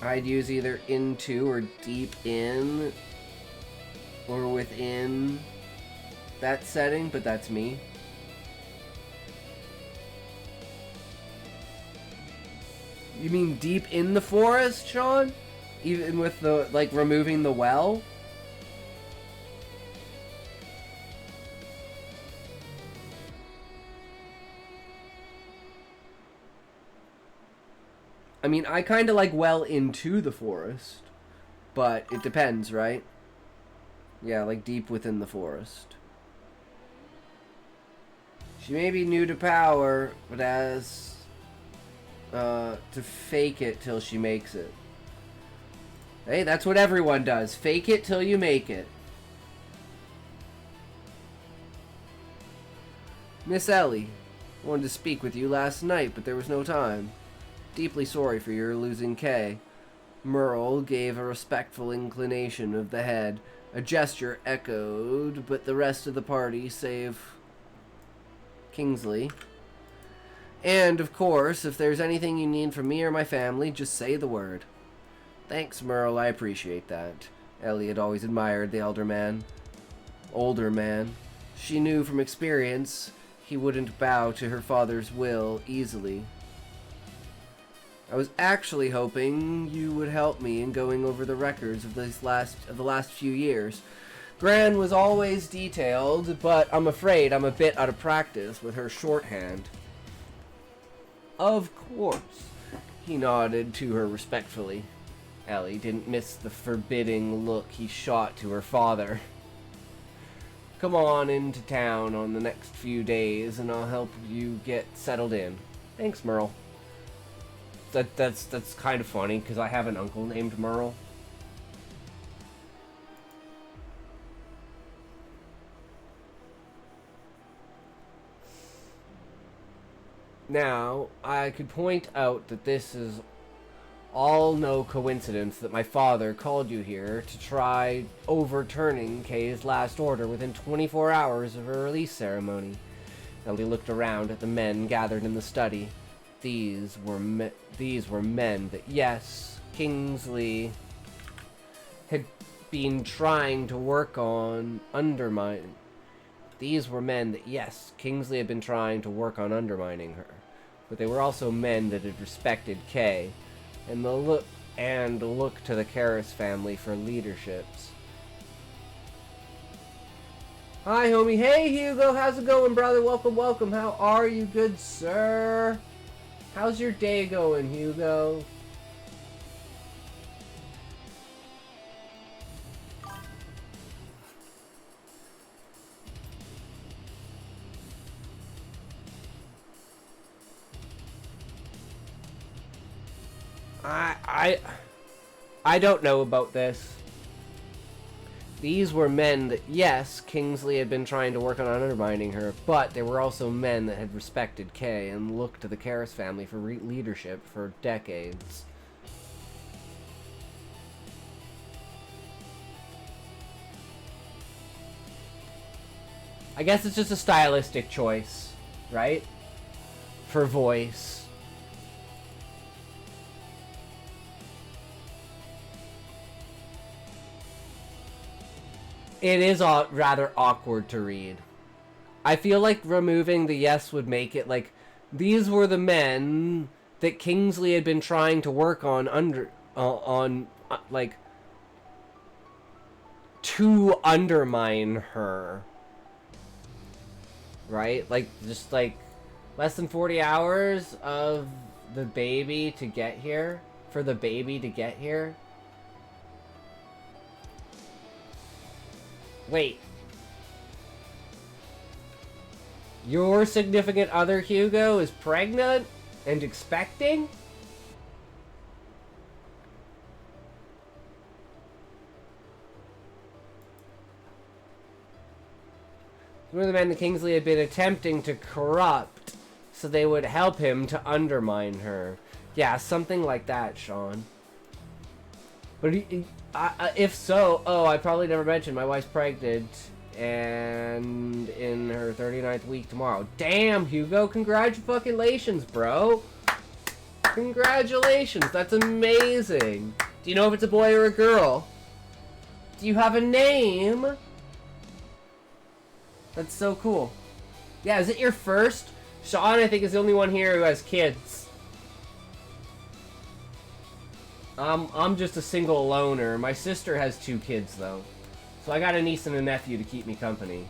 Speaker 1: I'd use either into or deep in or within that setting, but that's me. You mean deep in the forest, Sean? Even with the, like, removing the well? I mean, I kind of like well into the forest, but it depends, right? Yeah, like deep within the forest. She may be new to power, but has to fake it till she makes it. Hey, that's what everyone does. Fake it till you make it. Miss Ellie, I wanted to speak with you last night, but there was no time. Deeply sorry for your losing Kay. Merle gave a respectful inclination of the head. A gesture echoed, but the rest of the party, save Kingsley. And, of course, if there's anything you need from me or my family, just say the word. Thanks, Merle, I appreciate that. Ellie had always admired the older man. She knew from experience he wouldn't bow to her father's will easily. I was actually hoping you would help me in going over the records of the last few years. Gran was always detailed, but I'm afraid I'm a bit out of practice with her shorthand. Of course. He nodded to her respectfully. Ellie didn't miss the forbidding look he shot to her father. Come on into town on the next few days and I'll help you get settled in. Thanks, Merle. That's kind of funny because I have an uncle named Merle. Now, I could point out that this is all no coincidence that my father called you here to try overturning Kay's last order within 24 hours of her release ceremony. Ellie looked around at the men gathered in the study. These were men that, yes, Kingsley had been trying to work on undermining. These were men that, yes, Kingsley had been trying to work on undermining her. But they were also men that had respected Kay and looked to the Karras family for leaderships. Hi, homie. Hey, Hugo. How's it going, brother? Welcome, welcome. How are you, good sir? How's your day going, Hugo? I don't know about this. These were men that, yes, Kingsley had been trying to work on undermining her, but they were also men that had respected Kay and looked to the Karras family for leadership for decades. I guess it's just a stylistic choice, right? For voice. It is rather awkward to read. I feel like removing the yes would make it like, these were the men that Kingsley had been trying to work on like, to undermine her. Right? Like, just like, less than 40 hours of the baby to get here? For the baby to get here? Wait. Your significant other, Hugo, is pregnant and expecting? One of the men that Kingsley had been attempting to corrupt so they would help him to undermine her. Yeah, something like that, Sean. But if so, oh, I probably never mentioned my wife's pregnant and in her 39th week tomorrow. Damn, Hugo, congratulations, bro. Congratulations, that's amazing. Do you know if it's a boy or a girl? Do you have a name? That's so cool. Yeah, is it your first? Sean, I think, is the only one here who has kids. I'm just a single loner. My sister has 2 kids, though. So I got a niece and a nephew to keep me company.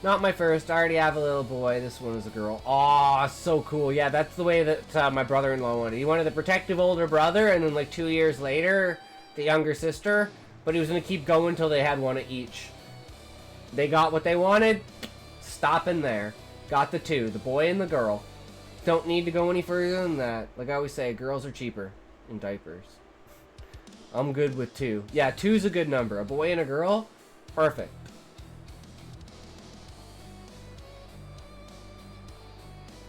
Speaker 1: Not my first. I already have a little boy. This one is a girl. Aw, so cool. Yeah, that's the way that my brother-in-law wanted. He wanted the protective older brother, and then like 2 years later, the younger sister. But he was going to keep going until they had one of each. They got what they wanted. Stopping there. Got the 2, the boy and the girl. Don't need to go any further than that. Like I always say, girls are cheaper in diapers. I'm good with 2. Yeah, 2's a good number. A boy and a girl? Perfect.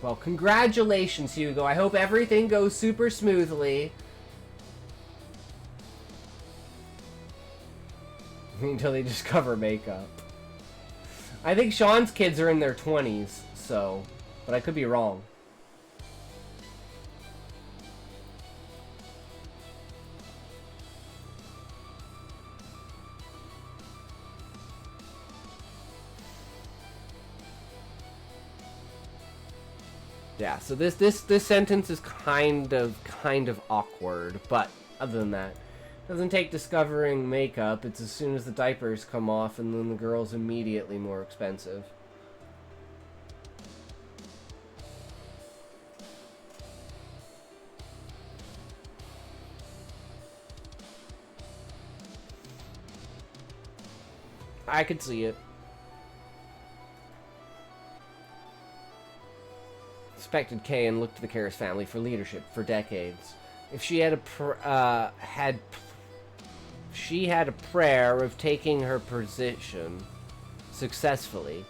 Speaker 1: Well, congratulations, Hugo. I hope everything goes super smoothly. Until they discover makeup. I think Sean's kids are in their 20s, so... But I could be wrong. Yeah, so this sentence is kind of awkward, but other than that, it doesn't take discovering makeup. It's as soon as the diapers come off, and then the girl's immediately more expensive. I could see it. Respected Kay and looked to the Karras family for leadership for decades. If she had a prayer of taking her position successfully,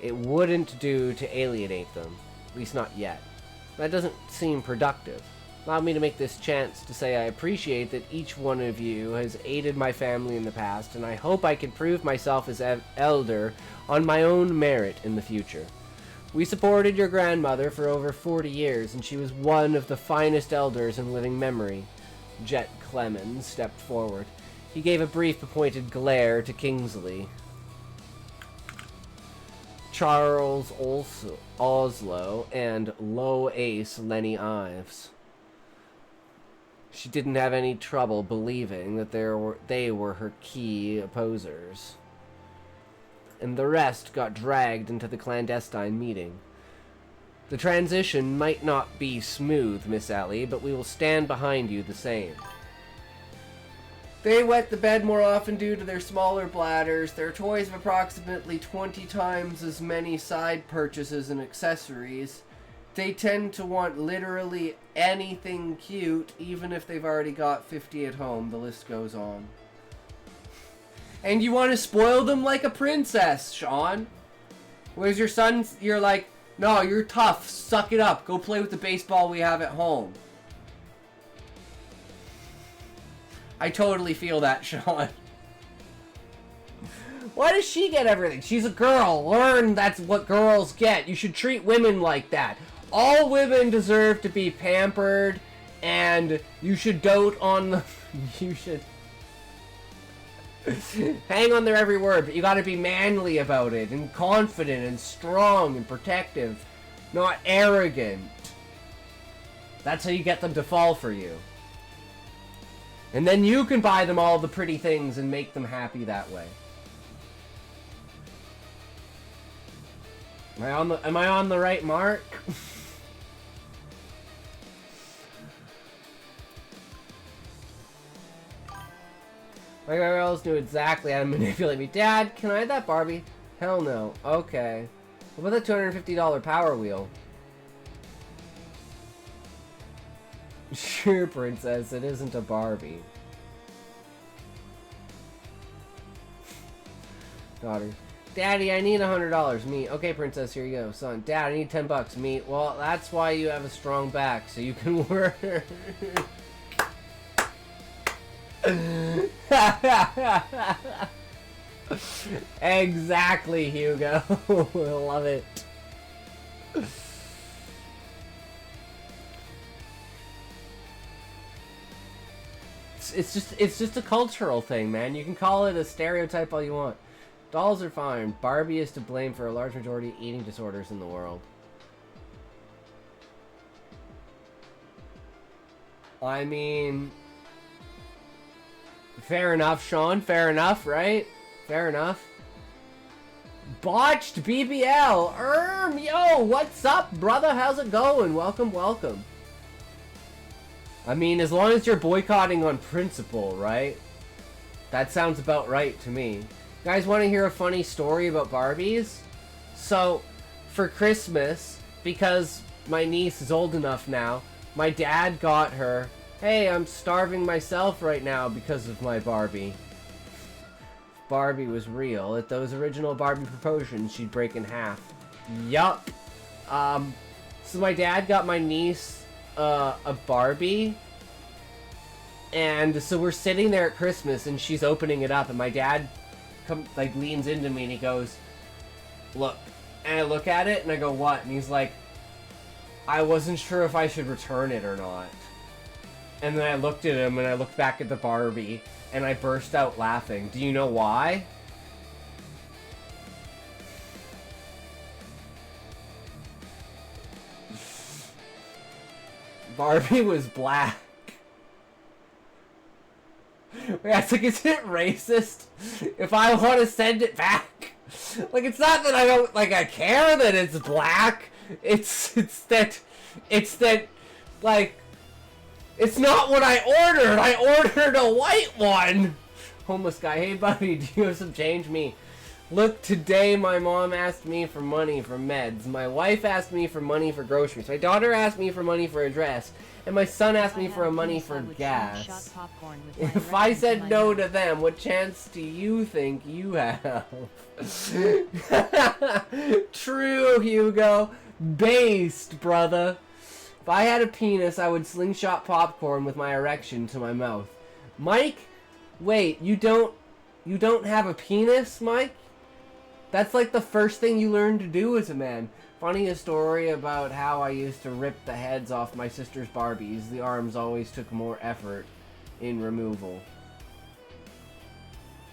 Speaker 1: it wouldn't do to alienate them, at least not yet. That doesn't seem productive. Allow me to make this chance to say I appreciate that each one of you has aided my family in the past, and I hope I can prove myself as elder on my own merit in the future. We supported your grandmother for over 40 years, and she was one of the finest elders in living memory. Jet Clemens stepped forward. He gave a brief appointed glare to Kingsley. Charles Oslo and Low Ace Lenny Ives. She didn't have any trouble believing that they were her key opposers. And the rest got dragged into the clandestine meeting. The transition might not be smooth, Miss Ellie, but we will stand behind you the same. They wet the bed more often due to their smaller bladders. Their toys have approximately 20 times as many side purchases and accessories. They tend to want literally anything cute, even if they've already got 50 at home. The list goes on. And you want to spoil them like a princess, Sean. Whereas your son, you're like, no, you're tough. Suck it up. Go play with the baseball we have at home. I totally feel that, Sean. Why does she get everything? She's a girl. Learn that's what girls get. You should treat women like that. All women deserve to be pampered, and you should dote on them. You should... hang on their every word, but you gotta be manly about it, and confident, and strong, and protective. Not arrogant. That's how you get them to fall for you. And then you can buy them all the pretty things and make them happy that way. Am I on the right mark? My girls knew exactly how to manipulate me. Dad, can I have that Barbie? Hell no. Okay. What about that $250 Power Wheel? Sure, princess. It isn't a Barbie. Daughter. Daddy, I need $100. Me. Okay, princess, here you go. Son. Dad, I need $10. Me. Well, that's why you have a strong back, so you can work. Exactly, Hugo. I love it. It's just a cultural thing, man. You can call it a stereotype all you want. Dolls are fine. Barbie is to blame for a large majority of eating disorders in the world. I mean, fair enough, Sean. Fair enough, right? Fair enough. Botched BBL. Yo, what's up, brother? How's it going? Welcome, welcome. I mean, as long as you're boycotting on principle, right? That sounds about right to me. You guys want to hear a funny story about Barbies? So, for Christmas, because my niece is old enough now, my dad got her, hey, I'm starving myself right now because of my Barbie. If Barbie was real, at those original Barbie proportions, she'd break in half. Yup. So my dad got my niece a Barbie, and so we're sitting there at Christmas, and she's opening it up, and my dad leans into me, and he goes, look. And I look at it, and I go, what? And he's like, I wasn't sure if I should return it or not. And then I looked at him, and I looked back at the Barbie, and I burst out laughing. Do you know why? Barbie was black. Yeah, it's like, is it racist if I want to send it back? Like, it's not that I don't, like, I care that it's black. It's that, like, it's not what I ordered. I ordered a white one. Homeless guy, hey buddy, do you have some change? Me. Look, today my mom asked me for money for meds. My wife asked me for money for groceries. My daughter asked me for money for a dress. And my son asked me for money for gas. If I said no to them, what chance do you think you have? True, Hugo. Based, brother. If I had a penis, I would slingshot popcorn with my erection to my mouth. Mike? Wait, you don't have a penis, Mike? That's like the first thing you learn to do as a man. Funny a story about how I used to rip the heads off my sister's Barbies. The arms always took more effort in removal.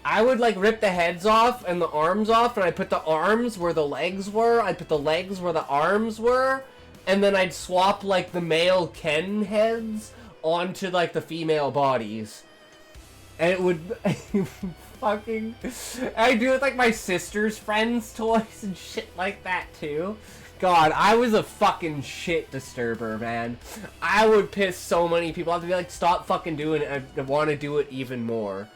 Speaker 1: I would like rip the heads off and the arms off, and I put the arms where the legs were. I put the legs where the arms were, and then I'd swap like the male Ken heads onto like the female bodies. And it would fucking... I do it with like my sister's friends' toys and shit like that too. God, I was a fucking shit disturber, man. I would piss so many people off to be like, stop fucking doing it. I want to do it even more.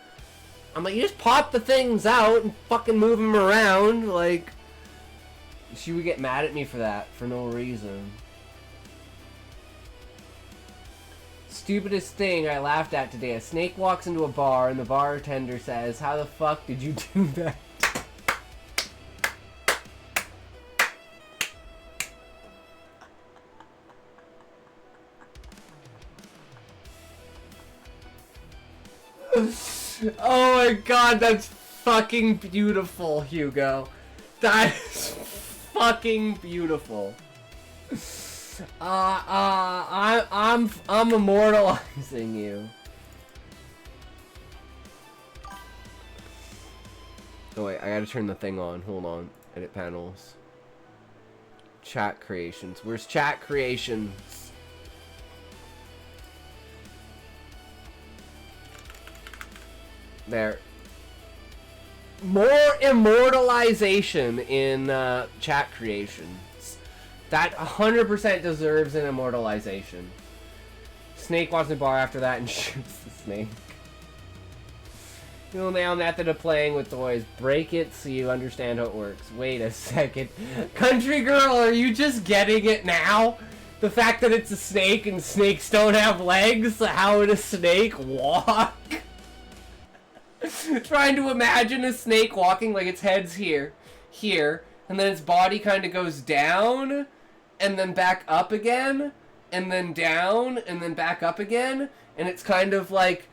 Speaker 1: I'm like, you just pop the things out and fucking move them around. Like, she would get mad at me for that for no reason. Stupidest thing I laughed at today. A snake walks into a bar and the bartender says, how the fuck did you do that? Oh my god, that's fucking beautiful, Hugo. That is fucking beautiful. I'm immortalizing you. Oh wait, I gotta turn the thing on. Hold on. Edit panels. Chat creations. Where's chat creations? There. More immortalization in chat creations. That 100% deserves an immortalization. Snake walks in the bar after that and shoots the snake. The only method of playing with toys. Break it so you understand how it works. Wait a second. CountryGirl, are you just getting it now? The fact that it's a snake and snakes don't have legs? How would a snake walk? Trying to imagine a snake walking like its head's here, and then its body kind of goes down, and then back up again, and then down, and then back up again, and it's kind of like...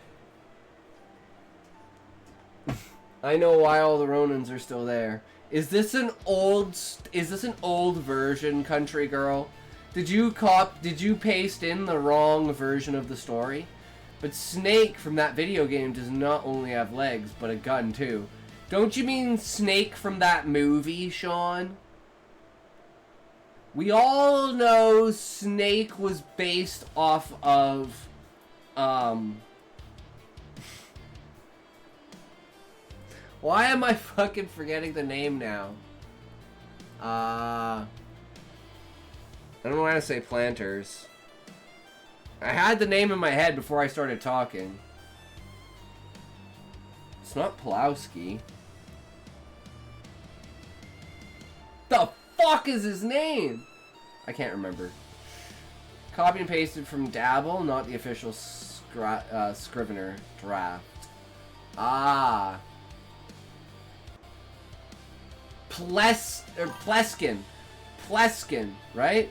Speaker 1: I know why all the Ronins are still there. Is this an old version, Country Girl? Did you paste in the wrong version of the story? But Snake from that video game does not only have legs, but a gun too. Don't you mean Snake from that movie, Sean? We all know Snake was based off of, why am I fucking forgetting the name now? I don't know how to say Planters. I had the name in my head before I started talking. It's not Pulowski. The fuck is his name? I can't remember. Copy and pasted from Dabble, not the official Scrivener draft. Ah. Pleskin, right?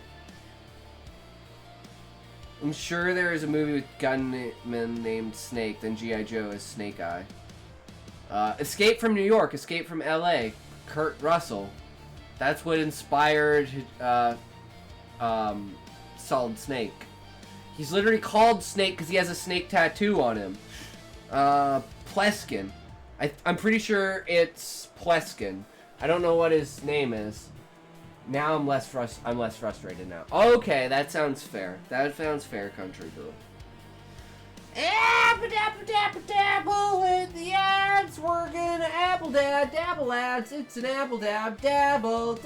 Speaker 1: I'm sure there is a movie with gunman named Snake, then G.I. Joe is Snake Eye. Escape from New York, Escape from L.A., Kurt Russell. That's what inspired Solid Snake. He's literally called Snake because he has a snake tattoo on him. Pleskin. I'm pretty sure it's Pleskin. I don't know what his name is. Now I'm less frustrated now. Okay, that sounds fair. That sounds fair, Country Girl. Apple with the ads. We're gonna apple dab, dabble ads. It's an apple dab, dabble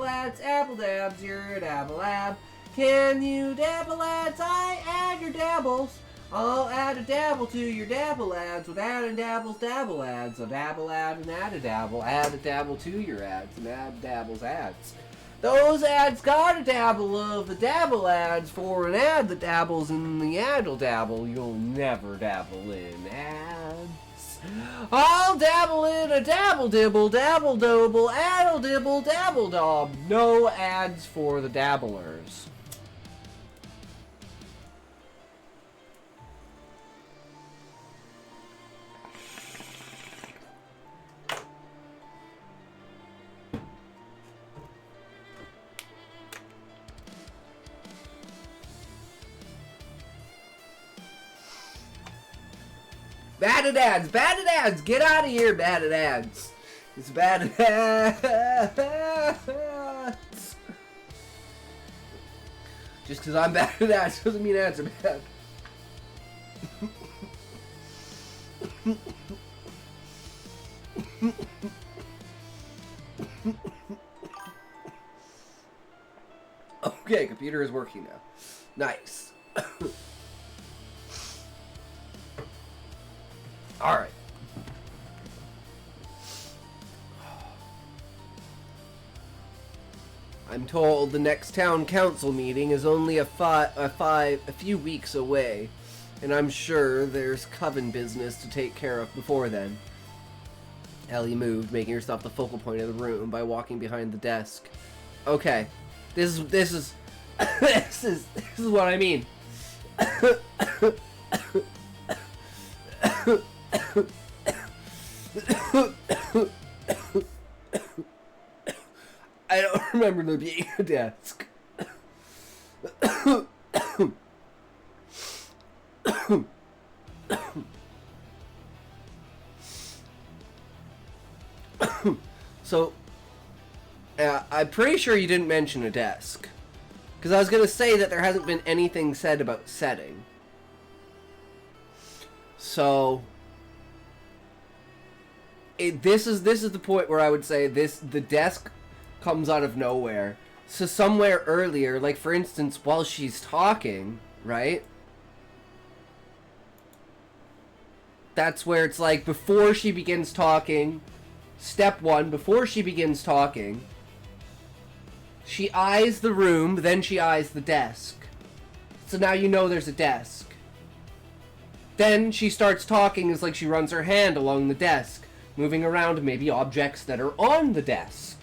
Speaker 1: ads, apple dabs. You're a dabble lab. Can you dabble ads? I add your dabbles. I'll add a dabble to your dabble ads with add and dabbles dabble ads. A dabble ad and add a dabble to your ads and add dabbles ads. Those ads got a dabble of the dabble ads for an ad that dabbles in the ad'll dabble. You'll never dabble in ads. I'll dabble in a dabble dibble, dabble dobble, addle dibble, dabble dob. No ads for the dabblers. Batted ads, get out of here, batted ads. It's batted ads. Just because I'm batted ads doesn't mean ads are bad. Okay, computer is working now. Nice. Alright. I'm told the next town council meeting is only a few weeks away, and I'm sure there's coven business to take care of before then. Ellie moved, making herself the focal point of the room by walking behind the desk. Okay, this is this is what I mean. I don't remember there being a desk. So, I'm pretty sure you didn't mention a desk. Because I was going to say that there hasn't been anything said about setting. So, this is the point where I would say the desk comes out of nowhere. So somewhere earlier, like for instance, while she's talking, right? That's where it's like before she begins talking, step one, before she begins talking, she eyes the room, then she eyes the desk. So now you know there's a desk. Then she starts talking as like she runs her hand along the desk, moving around maybe objects that are on the desk.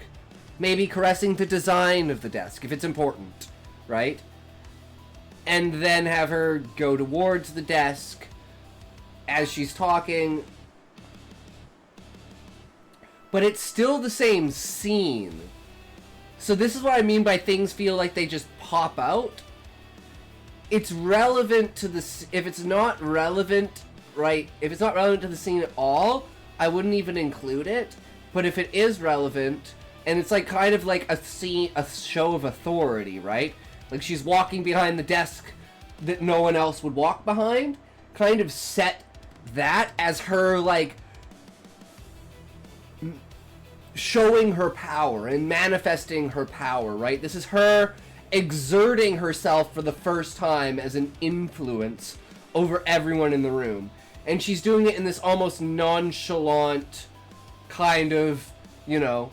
Speaker 1: Maybe caressing the design of the desk, if it's important, right? And then have her go towards the desk as she's talking. but it's still the same scene. So this is what I mean by things feel like they just pop out. It's relevant to the... If it's not relevant, right? If it's not relevant to the scene at all, I wouldn't even include it. But if it is relevant, and it's like kind of like a scene, a show of authority, right? Like she's walking behind the desk that no one else would walk behind. Kind of set that as her, like, showing her power and manifesting her power, right? This is her exerting herself for the first time as an influence over everyone in the room. And she's doing it in this almost nonchalant kind of, you know,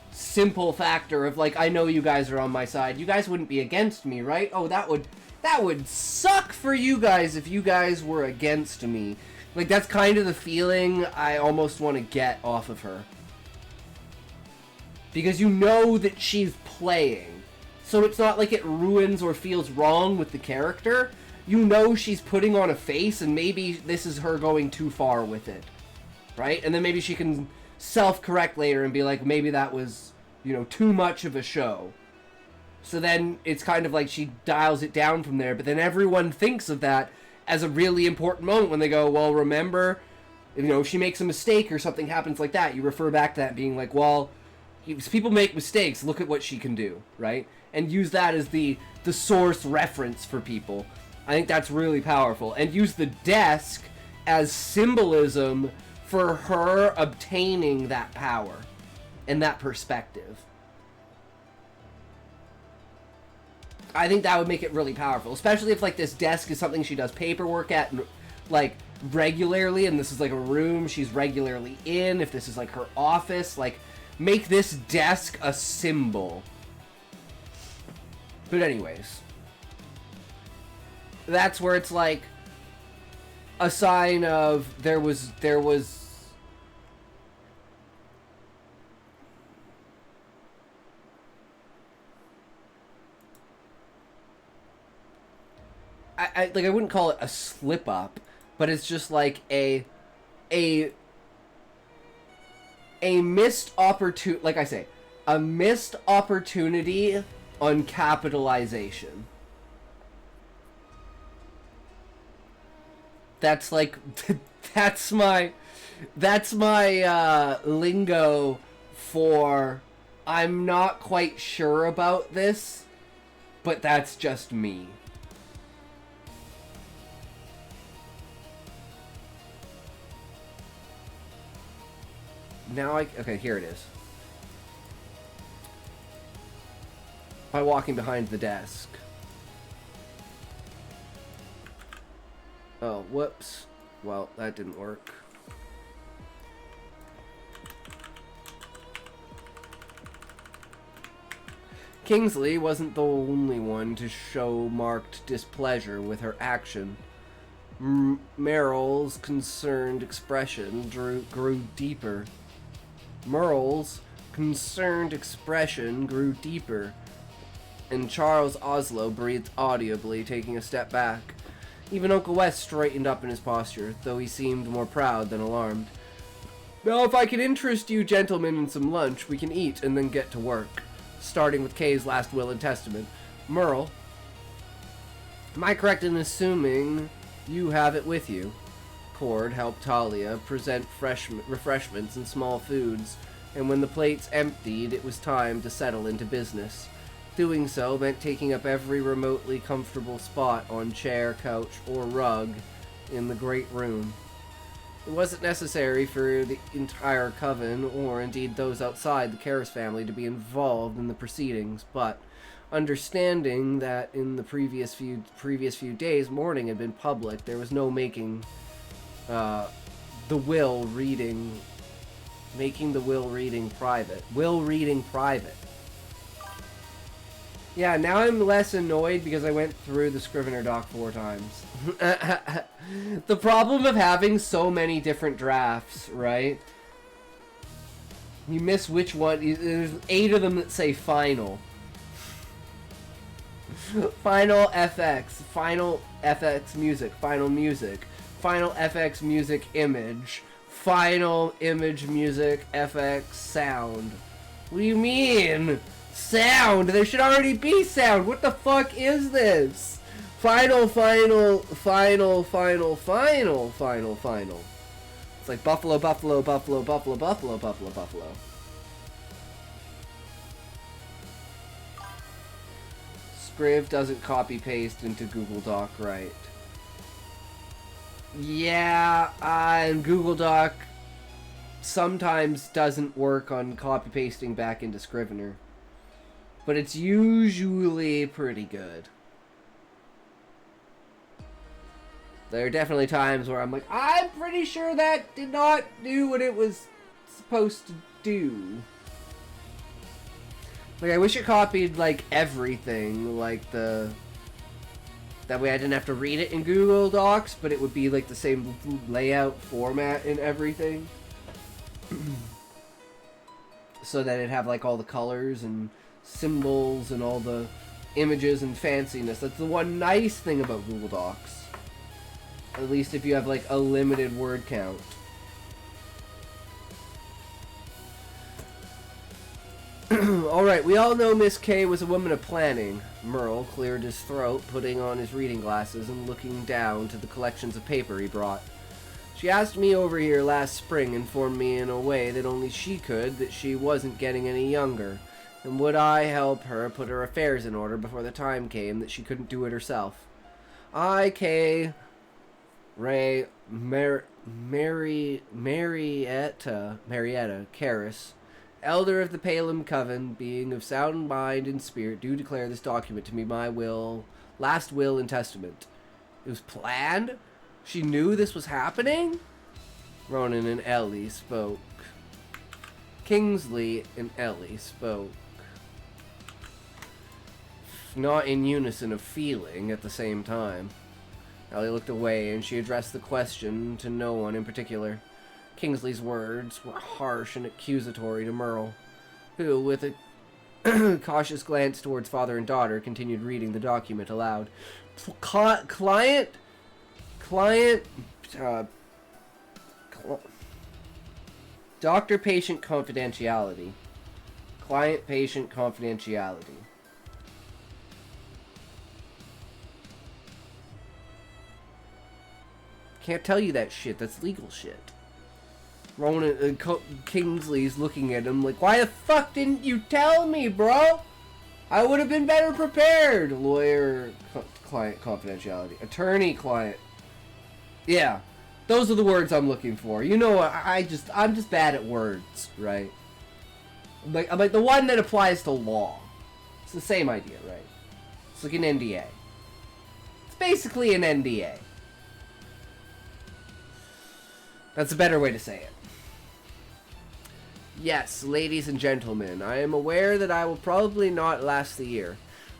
Speaker 1: simple factor of like, I know you guys are on my side. You guys wouldn't be against me, right? Oh, that would suck for you guys if you guys were against me. Like, that's kind of the feeling I almost want to get off of her. Because you know that she's playing. So it's not like it ruins or feels wrong with the character. You know she's putting on a face, and maybe this is her going too far with it. Right? And then maybe she can self-correct later and be like, maybe that was, you know, too much of a show. So then it's kind of like she dials it down from there, but then everyone thinks of that as a really important moment when they go, well, remember, you know, if she makes a mistake or something happens like that, you refer back to that being like, well, people make mistakes, look at what she can do, right? And use that as the source reference for people. I think that's really powerful. And use the desk as symbolism for her obtaining that power and that perspective. I think that would make it really powerful, especially if, like, this desk is something she does paperwork at, like, regularly, and this is, like, a room she's regularly in. If this is, like, her office, like, make this desk a symbol. But anyways, that's where it's, like, a sign of there was I wouldn't call it a slip up, but it's just like a missed opportunity, like I say, a missed opportunity on capitalization. That's like, that's my lingo for I'm not quite sure about this, but that's just me. Now okay, here it is. By walking behind the desk. Oh, whoops. Well, that didn't work. Kingsley wasn't the only one to show marked displeasure with her action. Merrill's concerned expression grew deeper. Merle's concerned expression grew deeper, and Charles Oslo breathed audibly, taking a step back. Even Uncle Wes straightened up in his posture, though he seemed more proud than alarmed. Now, if I can interest you gentlemen in some lunch, we can eat and then get to work. Starting with Kay's last will and testament. Merle, am I correct in assuming you have it with you? Cord helped Talia present refreshments and small foods, and when the plates emptied, it was time to settle into business. Doing so meant taking up every remotely comfortable spot on chair, couch, or rug in the great room. It wasn't necessary for the entire coven, or indeed those outside the Karras family, to be involved in the proceedings, but understanding that in the previous few days, mourning had been public, there was no making the will reading private. Will reading private. Yeah, now I'm less annoyed because I went through the Scrivener doc 4 times. The problem of having so many different drafts, right? You miss which one. There's 8 of them that say final. Final FX, final FX music, final FX music image, final image, music, FX, sound. What do you mean? Sound? There should already be sound. What the fuck is this? Final. It's like buffalo. Scriv doesn't copy paste into Google Doc right. Yeah, and Google Doc sometimes doesn't work on copy pasting back into Scrivener. But it's usually pretty good. There are definitely times where I'm like, I'm pretty sure that did not do what it was supposed to do. Like, I wish it copied, like, everything, like the... That way I didn't have to read it in Google Docs, but it would be, like, the same layout format and everything. So that it'd have, like, all the colors and symbols and all the images and fanciness. That's the one nice thing about Google Docs. At least if you have, like, a limited word count. Alright, we all know Miss K was a woman of planning. Merle cleared his throat, putting on his reading glasses and looking down to the collections of paper he brought. She asked me over here last spring, informed me in a way that only she could that she wasn't getting any younger, and would I help her put her affairs in order before the time came that she couldn't do it herself. I, K. Ray, Marietta Karras, elder of the Palem Coven, being of sound mind and spirit, do declare this document to be my last will and testament. It was planned? She knew this was happening? Ronan and Ellie spoke. Kingsley and Ellie spoke. Not in unison of feeling at the same time. Ellie looked away, and she addressed the question to no one in particular. Kingsley's words were harsh and accusatory to Merle, who, with a cautious glance towards father and daughter, continued reading the document aloud. Doctor-patient confidentiality. Client-patient confidentiality. Can't tell you that shit. That's legal shit. Ronan Kingsley's looking at him like, why the fuck didn't you tell me, bro? I would have been better prepared. Lawyer, client confidentiality. Attorney, client. Yeah, those are the words I'm looking for. You know, I'm just bad at words, right? I'm like the one that applies to law. It's the same idea, right? It's like an NDA. It's basically an NDA. That's a better way to say it. Yes, ladies and gentlemen, I am aware that I will probably not last the year.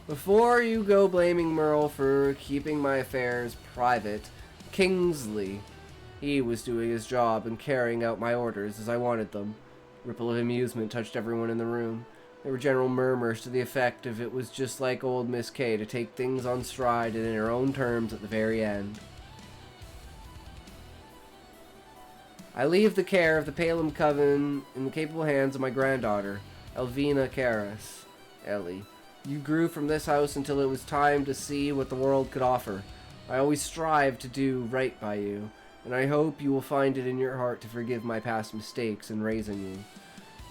Speaker 1: Before you go blaming Merle for keeping my affairs private, Kingsley, he was doing his job and carrying out my orders as I wanted them. A ripple of amusement touched everyone in the room. There were general murmurs to the effect of it was just like old Miss K to take things on stride and in her own terms at the very end. I leave the care of the Palem Coven in the capable hands of my granddaughter, Elvina Karras. Ellie, you grew from this house until it was time to see what the world could offer. I always strive to do right by you, and I hope you will find it in your heart to forgive my past mistakes in raising you.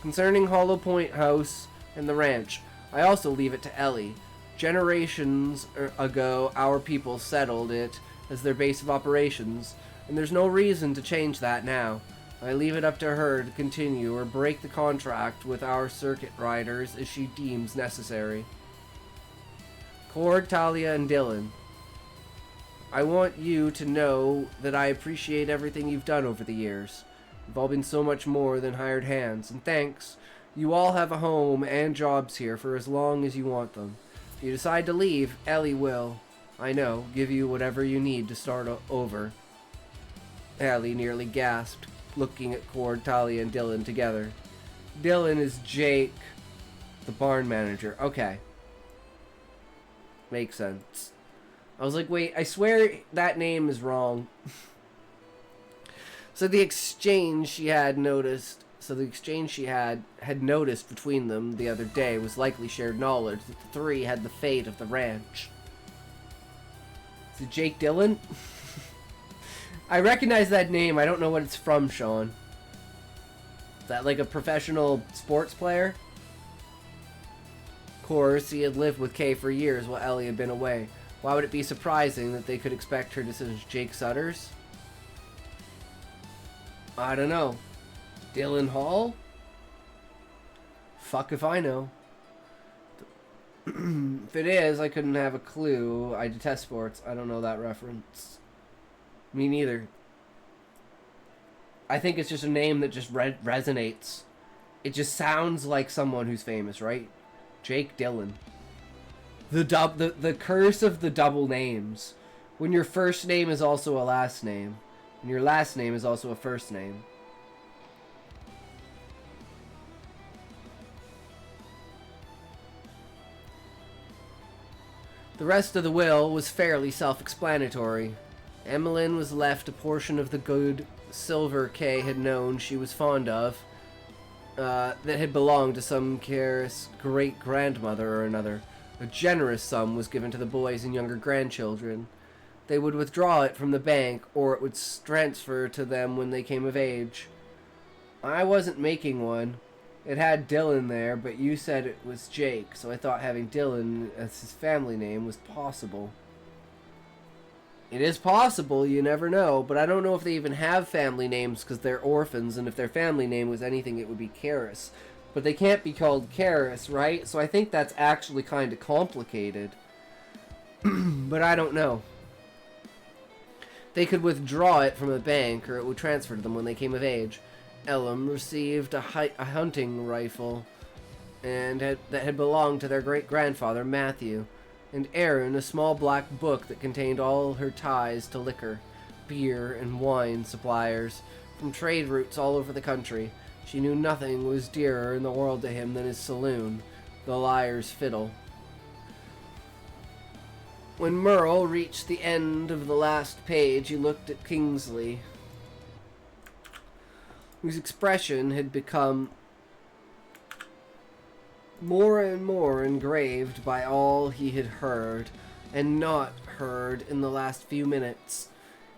Speaker 1: Concerning Hollow Point House and the ranch, I also leave it to Ellie. Generations ago, our people settled it as their base of operations, and there's no reason to change that now. I leave it up to her to continue or break the contract with our circuit riders as she deems necessary. Cord, Talia, and Dylan, I want you to know that I appreciate everything you've done over the years. You've all been so much more than hired hands, and thanks. You all have a home and jobs here for as long as you want them. If you decide to leave, Ellie will, I know, give you whatever you need to start over. Ellie nearly gasped, looking at Cord, Talia, and Dylan together. Dylan is Jake, the barn manager. Okay. Makes sense. I was like, wait, I swear that name is wrong. So the exchange she had noticed between them the other day was likely shared knowledge that the three had the fate of the ranch. Is it Jake Dillon? I recognize that name. I don't know what it's from, Sean. Is that like a professional sports player? Of course, he had lived with Kay for years while Ellie had been away. Why would it be surprising that they could expect her to say Jake Sutters? I don't know. Dylan Hall? Fuck if I know. If it is, I couldn't have a clue. I detest sports. I don't know that reference. Me neither. I think it's just a name that just resonates. It just sounds like someone who's famous, right? Jake Dillon. The curse of the double names. When your first name is also a last name. And your last name is also a first name. The rest of the will was fairly self-explanatory. Emmeline was left a portion of the good silver Kay had known she was fond of, that had belonged to some careless great-grandmother or another. A generous sum was given to the boys and younger grandchildren. They would withdraw it from the bank, or it would transfer to them when they came of age. I wasn't making one. It had Dylan there, but you said it was Jake, so I thought having Dylan as his family name was possible. It is possible, you never know, but I don't know if they even have family names because they're orphans, and if their family name was anything, it would be Karis. But they can't be called Karis, right? So I think that's actually kind of complicated. But I don't know. They could withdraw it from the bank, or it would transfer to them when they came of age. Elam received a hunting rifle that had belonged to their great-grandfather, Matthew, and Aaron a small black book that contained all her ties to liquor, beer, and wine suppliers from trade routes all over the country. She knew nothing was dearer in the world to him than his saloon, the Liar's Fiddle. When Merle reached the end of the last page, he looked at Kingsley, whose expression had become more and more engraved by all he had heard and not heard in the last few minutes.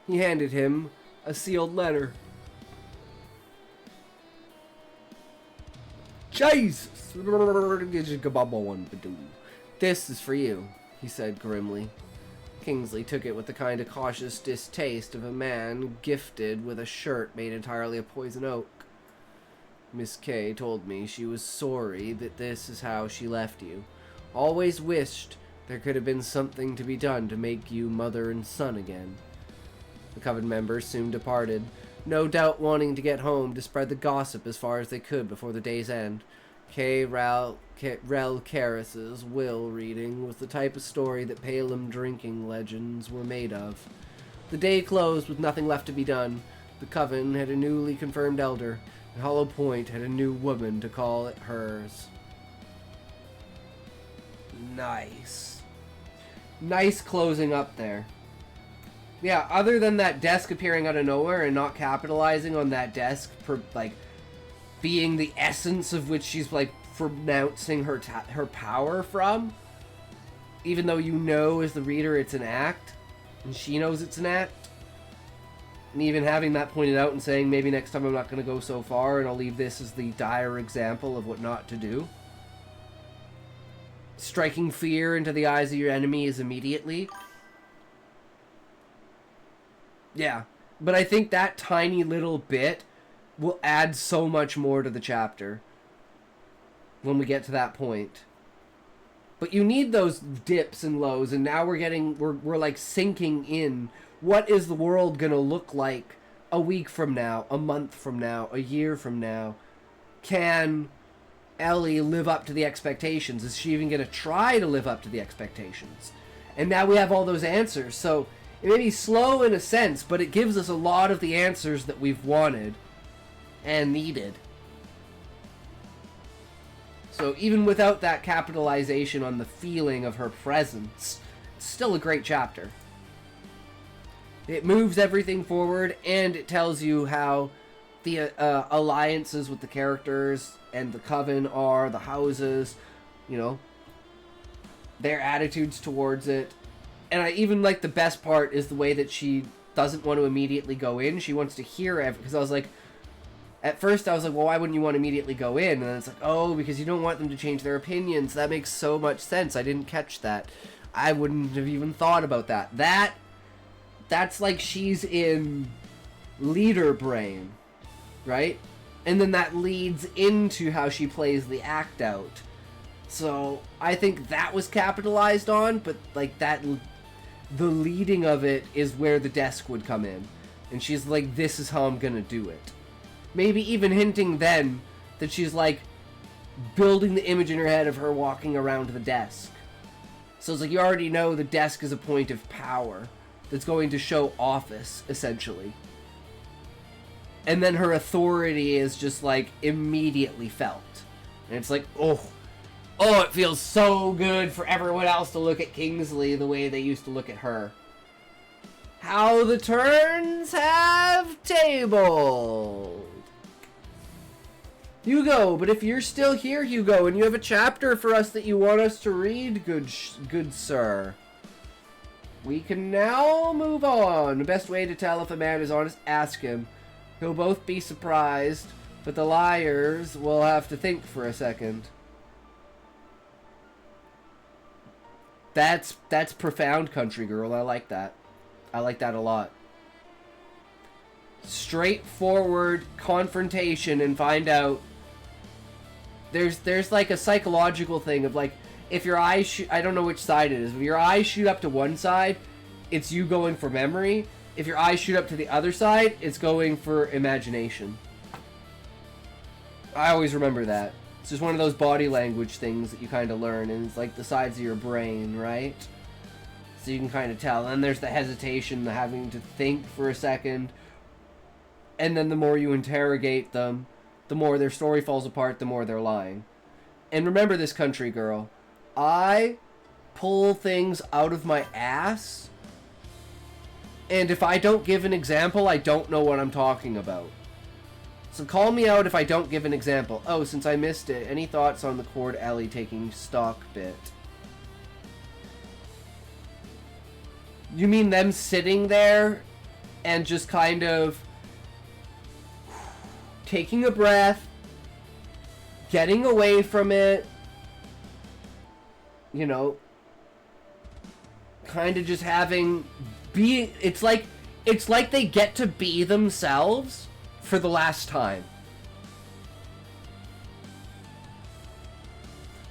Speaker 1: He handed him a sealed letter. Jesus! This is for you, he said grimly. Kingsley took it with the kind of cautious distaste of a man gifted with a shirt made entirely of poison oak. Miss Kay told me she was sorry that this is how she left you. Always wished there could have been something to be done to make you mother and son again. The coven members soon departed, no doubt wanting to get home to spread the gossip as far as they could before the day's end. Rel Karis's will reading was the type of story that Palem drinking legends were made of. The day closed with nothing left to be done. The coven had a newly confirmed elder, and Hollow Point had a new woman to call it hers. Nice. Nice closing up there. Yeah, other than that desk appearing out of nowhere and not capitalizing on that desk being the essence of which she's pronouncing her power from, even though you know as the reader it's an act and she knows it's an act, and even having that pointed out and saying maybe next time I'm not going to go so far and I'll leave this as the dire example of what not to do. Striking fear into the eyes of your enemies immediately. Yeah, but I think that tiny little bit will add so much more to the chapter when we get to that point. But you need those dips and lows, and now we're like sinking in. What is the world gonna look like a week from now, a month from now, a year from now? Can Ellie live up to the expectations? Is she even gonna try to live up to the expectations? And now we have all those answers, so it may be slow in a sense, but it gives us a lot of the answers that we've wanted and needed. So even without that capitalization on the feeling of her presence, it's still a great chapter. It moves everything forward, and it tells you how the alliances with the characters and the coven are, the houses, you know, their attitudes towards it. And I even like the best part is the way that she doesn't want to immediately go in. She wants to hear everything. Because I was like, at first I was like, well, why wouldn't you want to immediately go in? And then it's like, oh, because you don't want them to change their opinions. That makes so much sense. I didn't catch that. I wouldn't have even thought about that. That's like she's in leader brain, right? And then that leads into how she plays the act out. So I think that was capitalized on, but like that, the leading of it is where the desk would come in. And she's like, this is how I'm gonna do it. Maybe even hinting then that she's like building the image in her head of her walking around the desk. So it's like you already know the desk is a point of power that's going to show office, essentially. And then her authority is just like immediately felt. And it's like, oh, it feels so good for everyone else to look at Kingsley the way they used to look at her. How the turns have tabled. Hugo, but if you're still here, Hugo, and you have a chapter for us that you want us to read, good sir, we can now move on. The best way to tell if a man is honest, ask him. He'll both be surprised, but the liars will have to think for a second. That's profound, country girl. I like that. I like that a lot. Straightforward confrontation and find out. There's like a psychological thing of like, if your eyes shoot, I don't know which side it is, but your eyes shoot up to one side, it's you going for memory. If your eyes shoot up to the other side, it's going for imagination. I always remember that. It's just one of those body language things that you kind of learn, and it's like the sides of your brain, right? So you can kind of tell. And then there's the hesitation, the having to think for a second. And then the more you interrogate them, the more their story falls apart, the more they're lying. And remember this, country girl. I pull things out of my ass, and if I don't give an example, I don't know what I'm talking about. So call me out if I don't give an example. Oh, since I missed it, any thoughts on the Cord Ellie taking stock bit? You mean them sitting there and just kind of taking a breath, getting away from it, you know, kind of just having it's like they get to be themselves for the last time.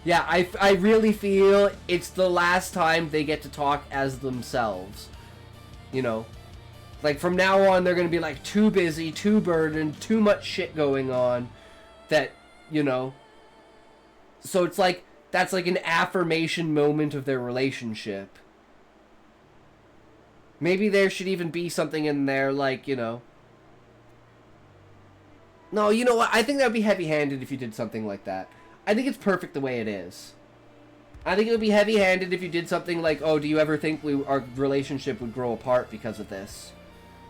Speaker 1: Yeah, I really feel it's the last time they get to talk as themselves. You know, like from now on they're going to be like too busy, too burdened, too much shit going on that, you know. So it's like that's like an affirmation moment of their relationship. Maybe there should even be something in there like, you know. No, you know what? I think that would be heavy-handed if you did something like that. I think it's perfect the way it is. I think it would be heavy-handed if you did something like, oh, do you ever think our relationship would grow apart because of this?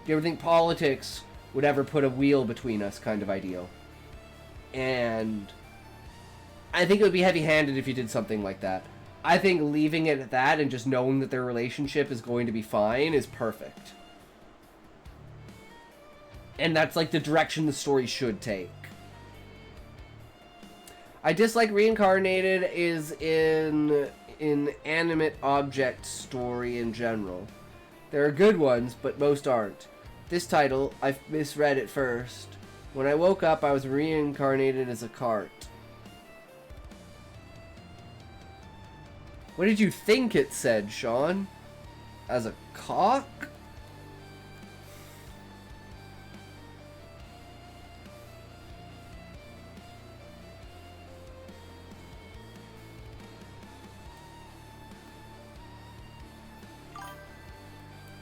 Speaker 1: Do you ever think politics would ever put a wheel between us kind of ideal? And I think it would be heavy-handed if you did something like that. I think leaving it at that and just knowing that their relationship is going to be fine is perfect. And that's like the direction the story should take. I dislike Reincarnated is in inanimate object story in general. There are good ones, but most aren't. This title, I misread at first. When I woke up, I was reincarnated as a cart. What did you think it said, Sean? As a cock?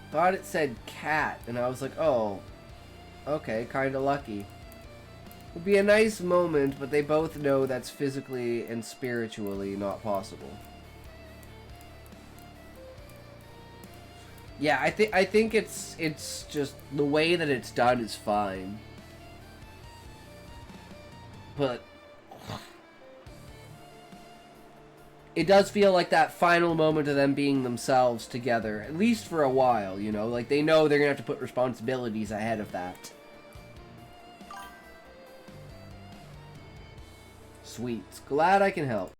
Speaker 1: Thought it said cat, and I was like, oh, okay, kinda lucky. Would be a nice moment, but they both know that's physically and spiritually not possible. Yeah, I think it's just the way that it's done is fine. But it does feel like that final moment of them being themselves together, at least for a while, you know? Like, they know they're gonna have to put responsibilities ahead of that. Sweet. Glad I can help.